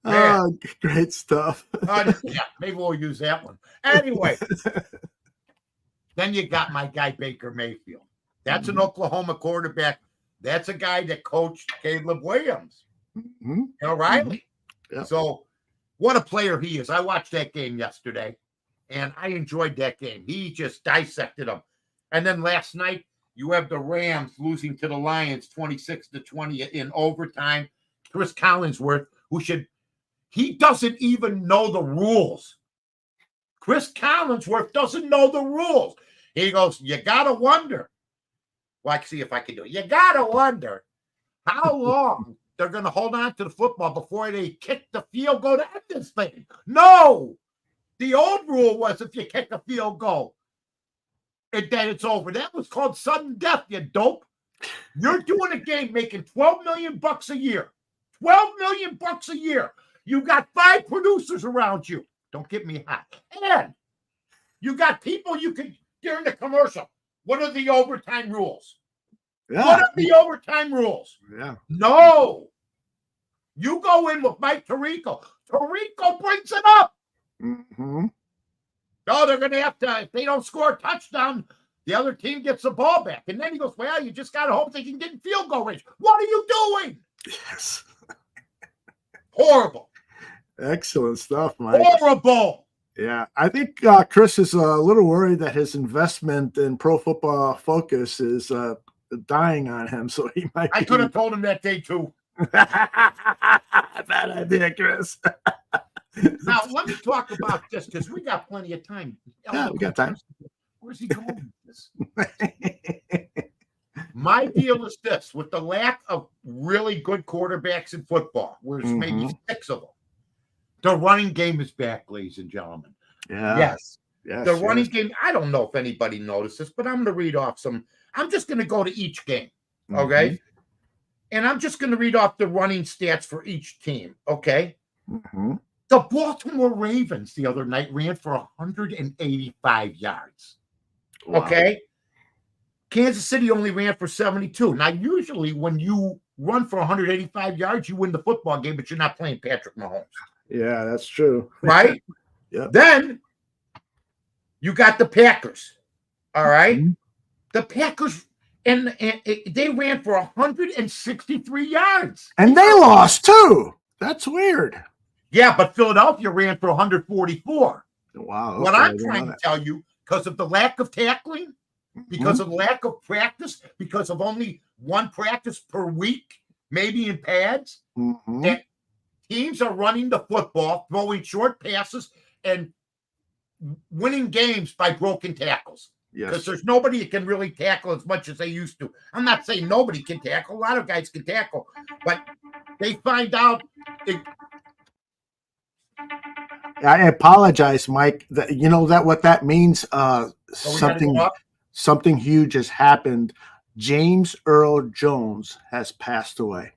[SPEAKER 6] Oh, great stuff.
[SPEAKER 2] Yeah, maybe we'll use that one. Anyway, then you got my guy Baker Mayfield. That's an Oklahoma quarterback. That's a guy that coached Caleb Williams, Riley.
[SPEAKER 6] Yeah.
[SPEAKER 2] So what a player he is. I watched that game yesterday, and I enjoyed that game. He just dissected them. And then last night, you have the Rams losing to the Lions 26-20 in overtime. Chris Collinsworth, he doesn't even know the rules. Chris Collinsworth doesn't know the rules. He goes, you got to wonder Well, I see if I can do it. You got to wonder how long they're going to hold on to the football before they kick the field goal to end this thing. No! The old rule was if you kick a field goal, then it's over. That was called sudden death, you dope. You're doing a game making $12 million a year. $12 million a year. You got 5 producers around you. Don't get me hot. And you got people you can during the commercial. What are the overtime rules?
[SPEAKER 6] Yeah.
[SPEAKER 2] What are the overtime rules?
[SPEAKER 6] Yeah.
[SPEAKER 2] No. You go in with Mike Tirico. Tirico brings it up.
[SPEAKER 6] Mm-hmm.
[SPEAKER 2] Oh, they're going to have to, if they don't score a touchdown, the other team gets the ball back. And then he goes, well, you just got to hope they can get in field goal range. What are you doing?
[SPEAKER 6] Yes.
[SPEAKER 2] Horrible.
[SPEAKER 6] Excellent stuff, Mike.
[SPEAKER 2] Horrible.
[SPEAKER 6] Yeah, I think Chris is a little worried that his investment in Pro Football Focus is dying on him, so he might.
[SPEAKER 2] I could have told him that day too.
[SPEAKER 6] Bad idea, Chris.
[SPEAKER 2] Now let me talk about this because we got plenty of time.
[SPEAKER 6] Yeah, we got time.
[SPEAKER 2] Where's he going with this? My deal is this: with the lack of really good quarterbacks in football, where's maybe 6 of them, the running game is back, ladies and gentlemen.
[SPEAKER 6] Yeah.
[SPEAKER 2] Yes.
[SPEAKER 6] Yes.
[SPEAKER 2] The running game, I don't know if anybody noticed this, but I'm going to read off some. I'm just going to go to each game, okay? And I'm just going to read off the running stats for each team, okay? The Baltimore Ravens the other night ran for 185 yards, okay? Kansas City only ran for 72. Now, usually when you run for 185 yards, you win the football game, but you're not playing Patrick Mahomes.
[SPEAKER 6] Yeah, that's true.
[SPEAKER 2] Right?
[SPEAKER 6] Yeah.
[SPEAKER 2] Then you got the Packers. All right. The Packers, and they ran for 163 yards.
[SPEAKER 6] And they lost too. That's weird.
[SPEAKER 2] Yeah, but Philadelphia ran for 144.
[SPEAKER 6] Wow.
[SPEAKER 2] What I'm trying to tell you, because of the lack of tackling, because of the lack of practice, because of only one practice per week, maybe in pads, that teams are running the football, throwing short passes, and winning games by broken tackles. Because there's nobody that can really tackle as much as they used to. I'm not saying nobody can tackle. A lot of guys can tackle. But they find out.
[SPEAKER 6] I apologize, Mike. That you know that what that means. Something huge has happened. James Earl Jones has passed away.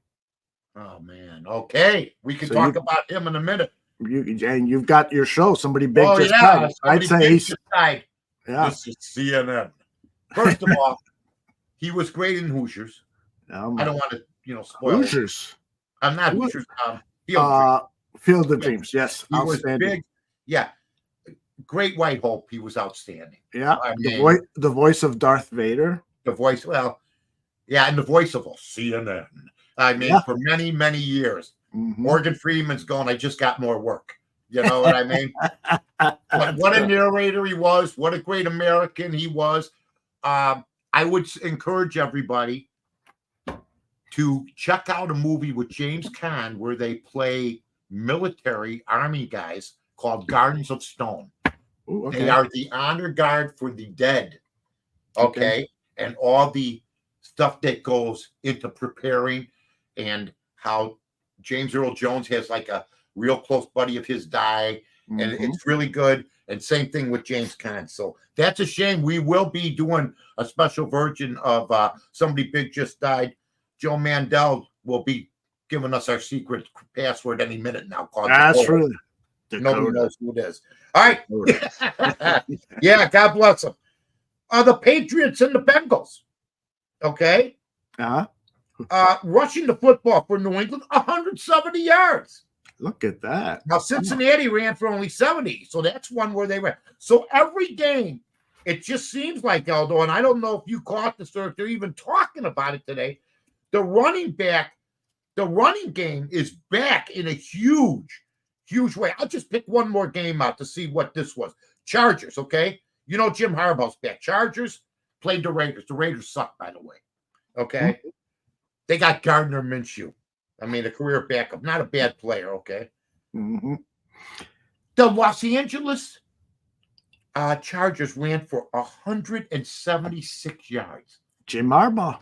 [SPEAKER 2] Oh man. Okay, we can talk about him in a minute.
[SPEAKER 6] You've got your show. Somebody big just died. I'd say he's
[SPEAKER 2] died.
[SPEAKER 6] Yeah.
[SPEAKER 2] This is CNN. First of all, he was great in Hoosiers. I don't want to, spoil
[SPEAKER 6] Hoosiers.
[SPEAKER 2] I'm not Hoosiers.
[SPEAKER 6] Field of Dreams. Yes,
[SPEAKER 2] he was big. Yeah, great White Hope. He was outstanding.
[SPEAKER 6] Yeah, the voice of Darth Vader.
[SPEAKER 2] The voice, and the voice of CNN. I mean, for many, many years. Morgan Freeman's going, I just got more work. You know what I mean? What a narrator he was. What a great American he was. I would encourage everybody to check out a movie with James Caan where they play military army guys called Gardens of Stone. Ooh, okay. They are the honor guard for the dead. Okay. And all the stuff that goes into preparing and how James Earl Jones has like a real close buddy of his die. And it's really good. And same thing with James Caan. So that's a shame. We will be doing a special version of Somebody Big Just Died. Joe Mandel will be giving us our secret password any minute now.
[SPEAKER 6] That's true.
[SPEAKER 2] Nobody knows who it is. All right. Yeah, God bless them. The Patriots and the Bengals. Okay. Rushing the football for New England, 170 yards.
[SPEAKER 6] Look at that.
[SPEAKER 2] Now, Cincinnati ran for only 70, so that's one where they ran. So every game, it just seems like, Aldo, and I don't know if you caught this or if they're even talking about it today, the running game is back in a huge, huge way. I'll just pick one more game out to see what this was. Chargers, okay? You know Jim Harbaugh's back. Chargers played the Raiders. The Raiders suck, by the way. Okay? They got Gardner Minshew. I mean, a career backup. Not a bad player, okay? The Los Angeles Chargers ran for 176 yards.
[SPEAKER 6] Jim Harbaugh.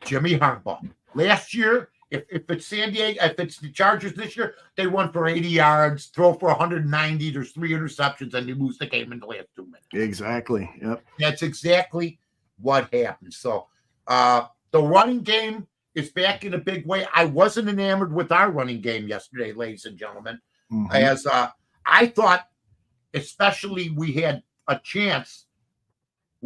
[SPEAKER 2] Jimmy Harbaugh. Last year, if it's San Diego, if it's the Chargers this year, they run for 80 yards, throw for 190. There's 3 interceptions, and they lose the game in the last 2 minutes.
[SPEAKER 6] Exactly. Yep.
[SPEAKER 2] That's exactly what happened. So the running game is back in a big way. I wasn't enamored with our running game yesterday, ladies and gentlemen, as I thought, especially we had a chance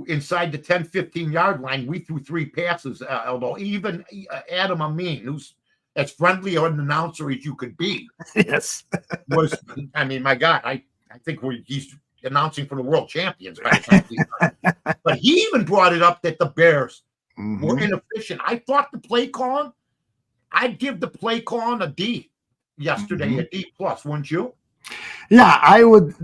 [SPEAKER 2] inside the 10, 15-yard line. We threw 3 passes, although even Adam Amin, who's as friendly an announcer as you could be,
[SPEAKER 6] yes,
[SPEAKER 2] was, I mean, my God, I think he's announcing for the world champions. By the time but he even brought it up that the Bears were inefficient. I thought the play calling, I'd give the play calling a D yesterday, a D+, wouldn't you?
[SPEAKER 6] Yeah, I would.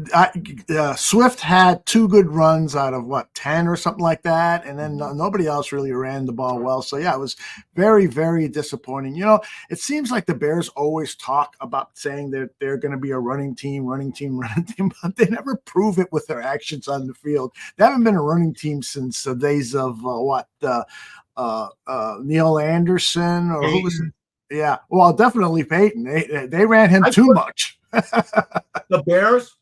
[SPEAKER 6] Swift had 2 good runs out of 10 or something like that, and then nobody else really ran the ball well. So yeah, it was very, very disappointing. You know, it seems like the Bears always talk about saying that they're going to be a running team, but they never prove it with their actions on the field. They haven't been a running team since the days of Neil Anderson or who was it? Yeah, well, definitely Peyton. They ran him too much.
[SPEAKER 2] The Bears,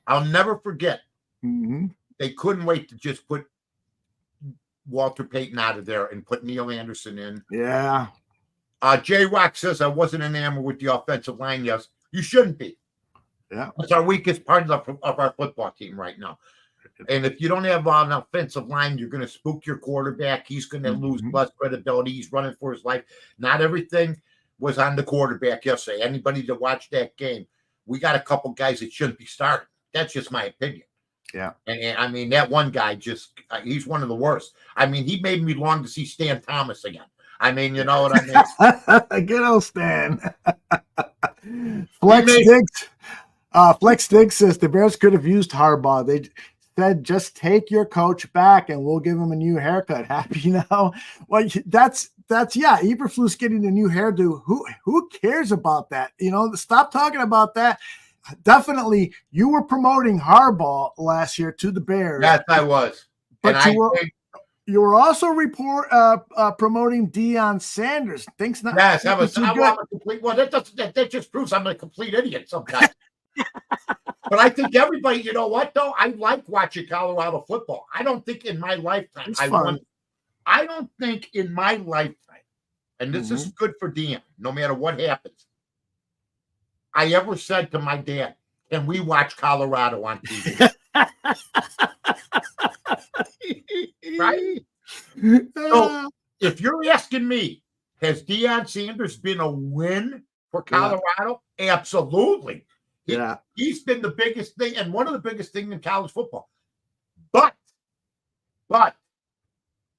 [SPEAKER 2] I'll never forget. They couldn't wait to just put Walter Payton out of there and put Neil Anderson in.
[SPEAKER 6] Yeah.
[SPEAKER 2] J-Rock says I wasn't enamored with the offensive line. Yes, you shouldn't be.
[SPEAKER 6] Yeah.
[SPEAKER 2] It's our weakest part of our football team right now. And if you don't have an offensive line, you're going to spook your quarterback. He's going to lose less credibility. He's running for his life. Not everything was on the quarterback yesterday. Anybody that watched that game, we got a couple guys that shouldn't be starting. That's just my opinion.
[SPEAKER 6] Yeah.
[SPEAKER 2] And I mean, that one guy he's one of the worst. I mean, he made me long to see Stan Thomas again. I mean, you know what I mean?
[SPEAKER 6] Good old Stan. Flex Diggs says the Bears could have used Harbaugh. They said, just take your coach back and we'll give him a new haircut. Happy now? Well, that's Eberflus getting a new hairdo. Who cares about that? You know, stop talking about that. Definitely, you were promoting Harbaugh last year to the Bears.
[SPEAKER 2] Yes, I was.
[SPEAKER 6] But you were also promoting Deion Sanders. Things not.
[SPEAKER 2] Yes, I'm a complete. Well, that just proves I'm a complete idiot sometimes. But I think everybody, you know what, though? I like watching Colorado football. I don't think in my lifetime, I don't think in my lifetime, and this is good for Deion, no matter what happens, I ever said to my dad, can we watch Colorado on TV? Right? So if you're asking me, has Deion Sanders been a win for Colorado? Yeah. Absolutely. He's been the biggest thing and one of the biggest things in college football. But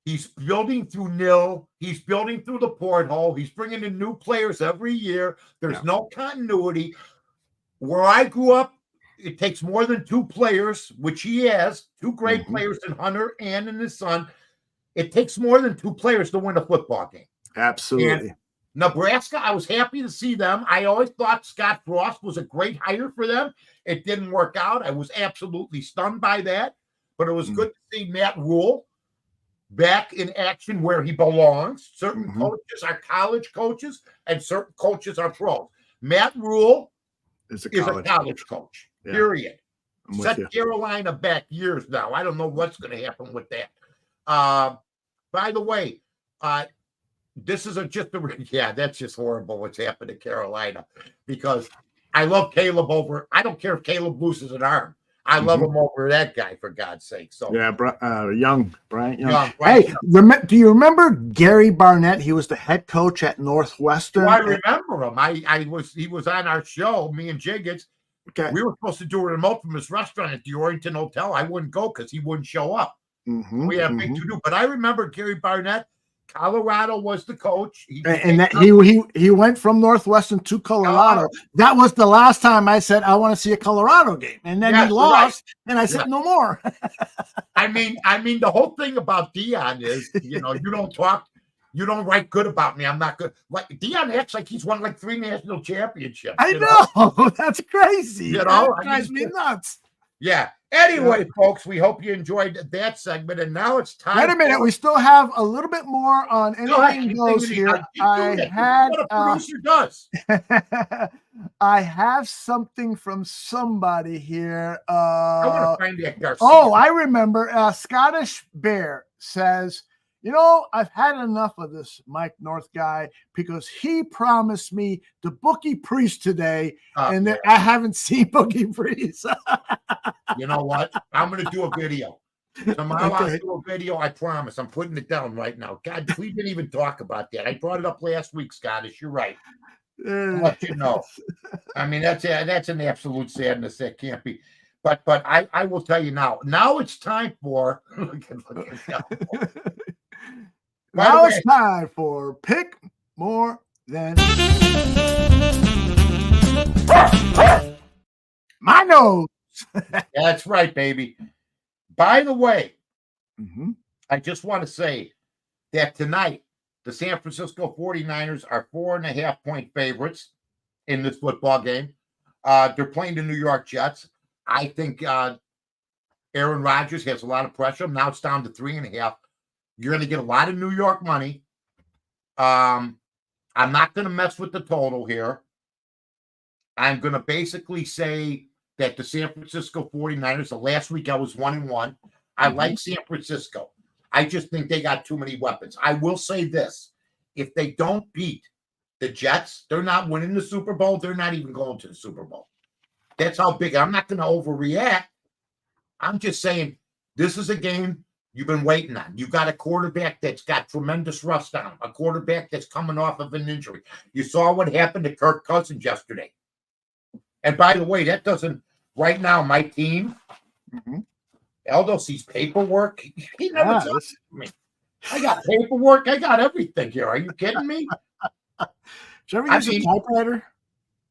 [SPEAKER 2] he's building through nil. He's building through the porthole. He's bringing in new players every year. There's no continuity. Where I grew up, it takes more than 2 players, which he has, 2 great players in Hunter and in his son. It takes more than 2 players to win a football game.
[SPEAKER 6] Absolutely.
[SPEAKER 2] And Nebraska, I was happy to see them. I always thought Scott Frost was a great hire for them. It didn't work out. I was absolutely stunned by that. But it was good to see Matt Rule back in action where he belongs. Certain coaches are college coaches and certain coaches are pros. Matt Rule is a college coach. Yeah. Period. Set Carolina back years now. I don't know what's going to happen with that. By the way, this is that's just horrible what's happened to Carolina because I love Caleb over. I don't care if Caleb loses an arm. I love him over that guy, for God's sake. So
[SPEAKER 6] Bryant Young. Hey, do you remember Gary Barnett? He was the head coach at Northwestern.
[SPEAKER 2] I remember him. He was on our show, me and Jiggins. Okay. We were supposed to do a remote from his restaurant at the Orrington Hotel. I wouldn't go because he wouldn't show up. We had a big to do. But I remember Gary Barnett. Colorado was the coach.
[SPEAKER 6] He went from Northwestern to Colorado. That was the last time I said I want to see a Colorado game, and then he lost, and I said no more.
[SPEAKER 2] I mean, the whole thing about Deion is, you don't talk, you don't write good about me. I'm not good. Like Deion acts like he's won like 3 national championships.
[SPEAKER 6] I know. That's crazy.
[SPEAKER 2] That
[SPEAKER 6] drives me nuts.
[SPEAKER 2] Yeah, Anyway, folks, we hope you enjoyed that segment. And now it's time.
[SPEAKER 6] Wait a minute. We still have a little bit more on anything goes here. I had
[SPEAKER 2] what a producer does.
[SPEAKER 6] I have something from somebody here.
[SPEAKER 2] I want to find that Garcia.
[SPEAKER 6] Oh, I remember. Scottish Bear says, I've had enough of this Mike North guy because he promised me the Bookie Priest today, and then I haven't seen Bookie Priest.
[SPEAKER 2] You know what? I'm going to do a video. Tomorrow I'll do a video, I promise. I'm putting it down right now. God, we didn't even talk about that. I brought it up last week, Scottish. You're right. I'll let you know. I mean, that's an absolute sadness. That can't be. But I will tell you now. Now it's time for
[SPEAKER 6] Now it's time for Pick More Than My Nose.
[SPEAKER 2] That's right, baby. By the way, I just want to say that tonight, the San Francisco 49ers are 4.5-point favorites in this football game. They're playing the New York Jets. I think Aaron Rodgers has a lot of pressure. Now it's down to 3.5. You're going to get a lot of New York money. I'm not going to mess with the total here. I'm going to basically say that the San Francisco 49ers, the last week I was 1-1. I like San Francisco. I just think they got too many weapons. I will say this. If they don't beat the Jets, they're not winning the Super Bowl. They're not even going to the Super Bowl. That's how big. I'm not going to overreact. I'm just saying this is a game you've been waiting on. You got a quarterback that's got tremendous rust on him, a quarterback that's coming off of an injury. You saw what happened to Kirk Cousins yesterday. And by the way, that doesn't, right now, my team, Aldo sees paperwork. He never talks to me. I got paperwork. I got everything here. Are you kidding me?
[SPEAKER 6] Did you ever use a typewriter?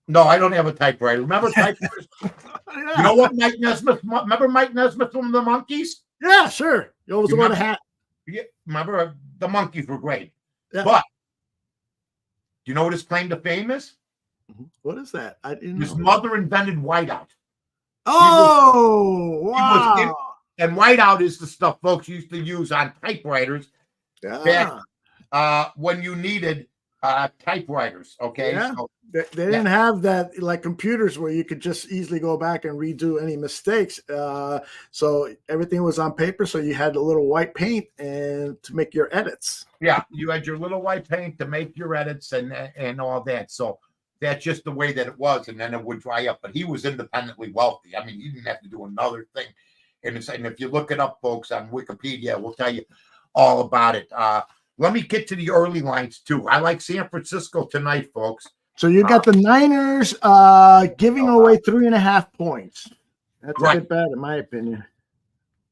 [SPEAKER 2] No, I don't have a typewriter. Remember typewriters? You know what Mike Nesmith, remember Mike Nesmith from the Monkees?
[SPEAKER 6] Yeah, sure. You always wear a hat.
[SPEAKER 2] Yeah, remember the Monkees were great.
[SPEAKER 6] Yeah.
[SPEAKER 2] But do you know what his claim to fame is?
[SPEAKER 6] What is that? I didn't
[SPEAKER 2] His
[SPEAKER 6] know.
[SPEAKER 2] mother invented whiteout.
[SPEAKER 6] Wow.
[SPEAKER 2] And whiteout is the stuff folks used to use on typewriters back when you needed typewriters. Okay.
[SPEAKER 6] Yeah.
[SPEAKER 2] So,
[SPEAKER 6] They didn't have that like computers where you could just easily go back and redo any mistakes. So everything was on paper. So you had a little white paint and to make your edits.
[SPEAKER 2] Yeah, you had your little white paint to make your edits and all that. So that's just the way that it was, and then it would dry up. But he was independently wealthy. I mean, he didn't have to do another thing. And if you look it up, folks, on Wikipedia, we'll tell you all about it. Let me get to the early lines, too. I like San Francisco tonight, folks.
[SPEAKER 6] So you got the Niners giving away 3.5 points. That's a bit bad, in my opinion.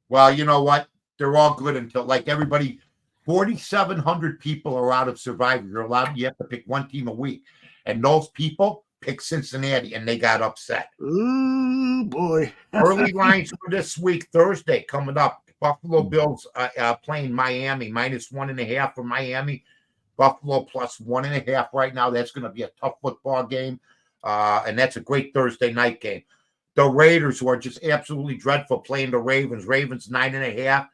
[SPEAKER 2] Well, you know what? They're all good until, like, everybody, 4,700 people are out of Survivor. You have to pick one team a week. And those people picked Cincinnati, and they got upset.
[SPEAKER 6] Ooh, boy.
[SPEAKER 2] Early lines for this week, Thursday, coming up. Buffalo Bills playing Miami, -1.5 for Miami. Buffalo +1.5 right now. That's going to be a tough football game, and that's a great Thursday night game. The Raiders, who are just absolutely dreadful, playing the Ravens. Ravens 9.5.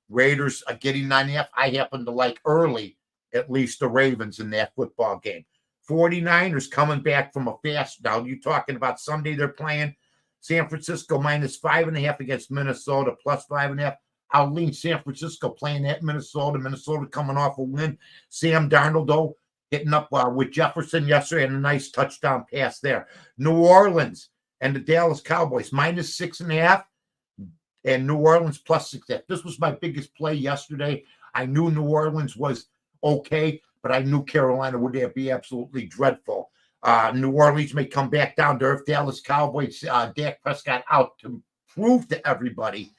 [SPEAKER 2] Raiders are getting 9.5. I happen to like early, at least, the Ravens in that football game. 49ers coming back from a fast. Now, you're talking about Sunday they're playing. San Francisco -5.5 against Minnesota, +5.5. I'll lean San Francisco playing at Minnesota. Minnesota coming off a win. Sam Darnold, though, hitting up with Jefferson yesterday and a nice touchdown pass there. New Orleans and the Dallas Cowboys -6.5 and New Orleans +6.5. This was my biggest play yesterday. I knew New Orleans was okay, but I knew Carolina would be absolutely dreadful. New Orleans may come back down to earth. Dallas Cowboys, Dak Prescott out to prove to everybody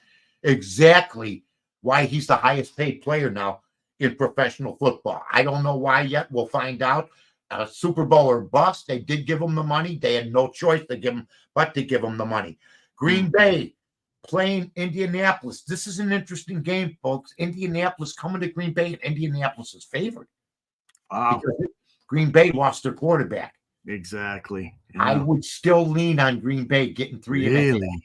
[SPEAKER 2] exactly why he's the highest paid player now in professional football. I don't know why yet. We'll find out. Super Bowl or bust. They did give him the money. They had no choice to give him the money. Green Bay playing Indianapolis. This is an interesting game, folks. Indianapolis coming to Green Bay, and Indianapolis is favored. Because Green Bay lost their quarterback.
[SPEAKER 6] Exactly. Yeah.
[SPEAKER 2] I would still lean on Green Bay getting 3.5.
[SPEAKER 6] Really?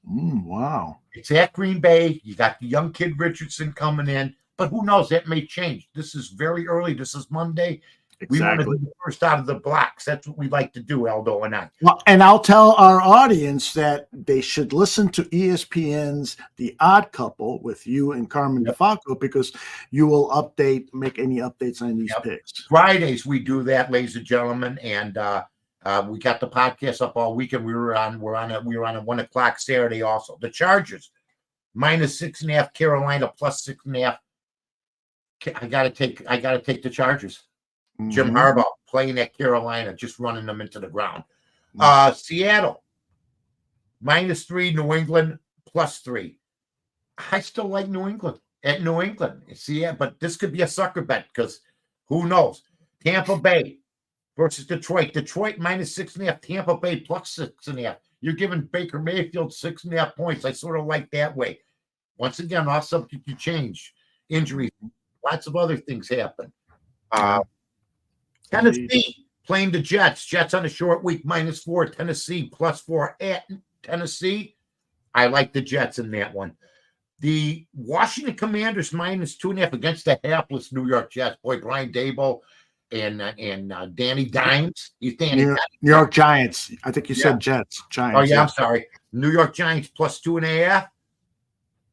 [SPEAKER 6] Wow.
[SPEAKER 2] It's at Green Bay. You got the young kid Richardson coming in, but who knows? That may change. This is very early. This is Monday. We want to
[SPEAKER 6] Exactly.
[SPEAKER 2] be the first out of the blocks. That's what we like to do, Aldo and I.
[SPEAKER 6] Well, and I'll tell our audience that they should listen to ESPN's The Odd Couple with you and Carmen DeFalco, because you will make any updates on these picks.
[SPEAKER 2] Fridays we do that, ladies and gentlemen, and we got the podcast up all weekend. We were on at 1:00 Saturday also. The Chargers -6.5, Carolina +6.5. I gotta take the Chargers. Jim Harbaugh playing at Carolina, just running them into the ground. Seattle -3, New England +3. I still like New England at New England. See, but this could be a sucker bet because who knows? Tampa Bay versus Detroit. Detroit -6.5, Tampa Bay +6.5. You're giving Baker Mayfield 6.5 points. I sort of like that way. Once again, all subject to change, injuries, lots of other things happen. Tennessee playing the Jets. Jets on a short week -4. Tennessee +4 at Tennessee. I like the Jets in that one. The Washington Commanders -2.5 against the hapless New York Jets. Boy, Brian Daboll and Danny Dimes. He's Danny
[SPEAKER 6] New York Giants. I think you said Jets. Giants.
[SPEAKER 2] Oh, yeah, I'm sorry. New York Giants +2.5.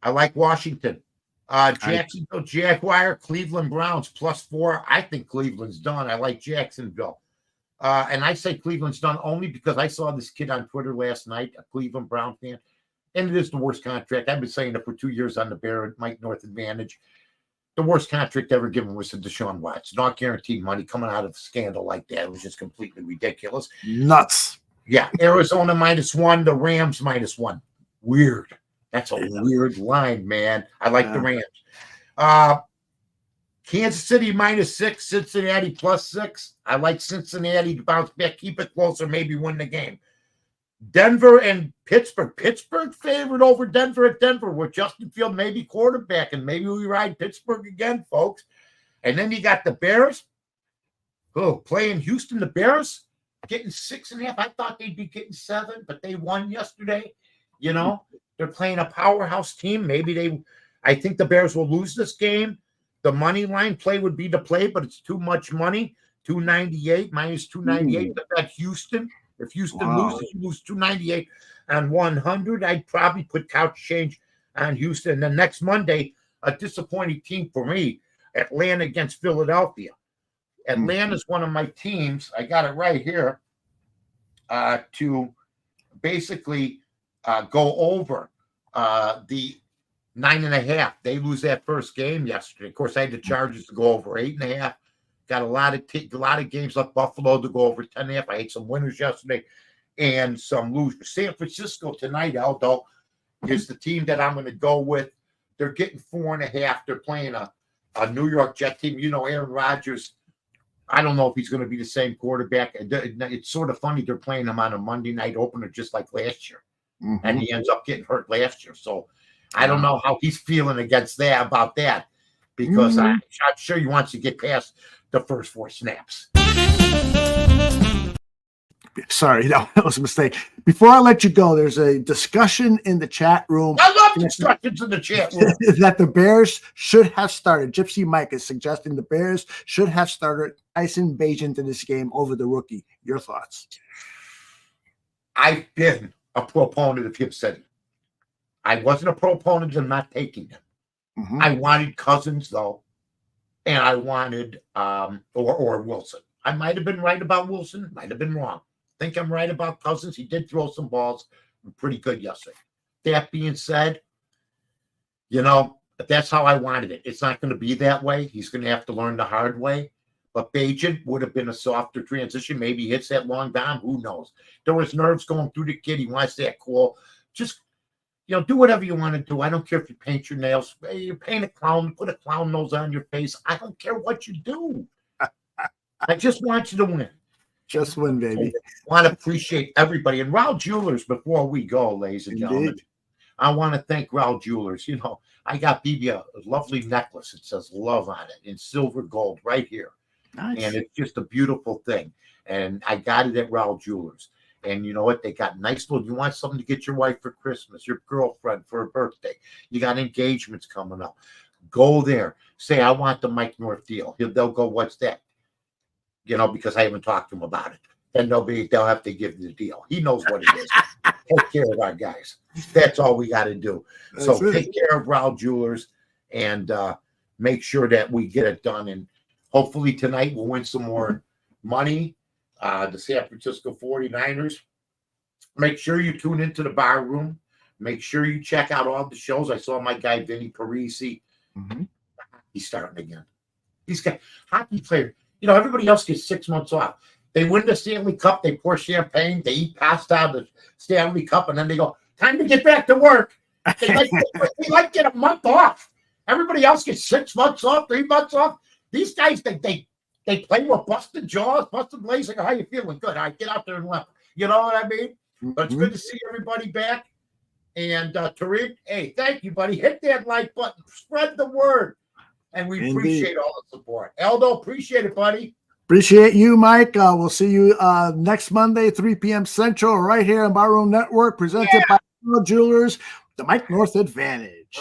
[SPEAKER 2] I like Washington. Jacksonville Jaguar, Cleveland Browns +4. I think Cleveland's done. I like Jacksonville. And I say Cleveland's done only because I saw this kid on Twitter last night, a Cleveland Brown fan, and it is the worst contract. I've been saying it for 2 years on the Bear Mike North Advantage. The worst contract ever given was to Deshaun Watson. Not guaranteed money coming out of a scandal like that. It was just completely ridiculous.
[SPEAKER 6] Nuts.
[SPEAKER 2] Yeah. Arizona -1, the Rams -1. Weird. That's a weird line, man. I like the Rams. Kansas City -6, Cincinnati +6. I like Cincinnati to bounce back, keep it closer, maybe win the game. Denver and Pittsburgh. Pittsburgh favored over Denver at Denver with Justin Field maybe quarterback, and maybe we ride Pittsburgh again, folks. And then you got the Bears. Playing Houston. The Bears getting 6.5. I thought they'd be getting 7, but they won yesterday. You know, they're playing a powerhouse team. I think the Bears will lose this game. The money line play would be the play, but it's too much money. 298 -298. But that's Houston. If Houston loses, you lose 298 on 100. I'd probably put couch change on Houston. And then next Monday, a disappointing team for me, Atlanta against Philadelphia. Atlanta's one of my teams. I got it right here to basically go over the 9.5. They lose that first game yesterday. Of course, I had the Chargers to go over 8.5. Got a lot of games left. Buffalo to go over 10.5. I had some winners yesterday and some losers. San Francisco tonight, Aldo, is the team that I'm going to go with. They're getting 4.5. They're playing a New York Jet team. You know, Aaron Rodgers, I don't know if he's going to be the same quarterback. It's sort of funny they're playing him on a Monday night opener just like last year. And he ends up getting hurt last year. So I don't know how he's feeling about that because I'm sure he wants to get past the first 4 snaps.
[SPEAKER 6] Sorry, that was a mistake. Before I let you go, there's a discussion in the chat room.
[SPEAKER 2] I love discussions in the chat room.
[SPEAKER 6] That the Bears should have started. Gypsy Mike is suggesting the Bears should have started Tyson Bagent in this game over the rookie. Your thoughts?
[SPEAKER 2] I've been a proponent of him setting. I wasn't a proponent of not taking him. I wanted Cousins, though, and I wanted or Wilson. I might have been right about Wilson, might have been wrong. I think I'm right about Cousins. He did throw some balls pretty good yesterday. That being said, you know, that's how I wanted it. It's not going to be that way. He's going to have to learn the hard way. But Bagent would have been a softer transition. Maybe he hits that long bomb. Who knows? There was nerves going through the kid. He wants that cool. Just, you know, do whatever you want to do. I don't care if you paint your nails. You paint a clown, put a clown nose on your face. I don't care what you do. I just want you to win.
[SPEAKER 6] Just win, baby.
[SPEAKER 2] I want to appreciate everybody. And Raul Jewelers, before we go, ladies and gentlemen, I want to thank Raul Jewelers. You know, I got Bibi a lovely necklace. It says love on it in silver gold right here. Nice. And it's just a beautiful thing. And I got it at Raul Jewelers. And you know what? They got nice little, you want something to get your wife for Christmas, your girlfriend for her birthday. You got engagements coming up. Go there. Say, I want the Mike North deal. They'll go, what's that? Because I haven't talked to him about it. Then they'll have to give the deal. He knows what it is. Take care of our guys. That's all we got to do. Take care of Raul Jewelers and make sure that we get it done. And hopefully tonight we'll win some more money. The San Francisco 49ers. Make sure you tune into the bar room. Make sure you check out all the shows. I saw my guy Vinny Parisi. He's starting again. He's got hockey player. Everybody else gets 6 months off. They win the Stanley Cup. They pour champagne. They eat pasta out of the Stanley Cup, and then they go, time to get back to work. They like get a month off. Everybody else gets 6 months off, 3 months off. These guys, they play with busted jaws, busted legs. Like, how you feeling? Good. All right, get out there and left. You know what I mean? But it's good to see everybody back. And Tariq, hey, thank you, buddy. Hit that like button. Spread the word. And we appreciate all the support. Eldo, appreciate it, buddy.
[SPEAKER 6] Appreciate you, Mike. We'll see you next Monday, 3 p.m. Central, right here on Barroom Network, presented by Earl Jewelers, the Mike North Advantage.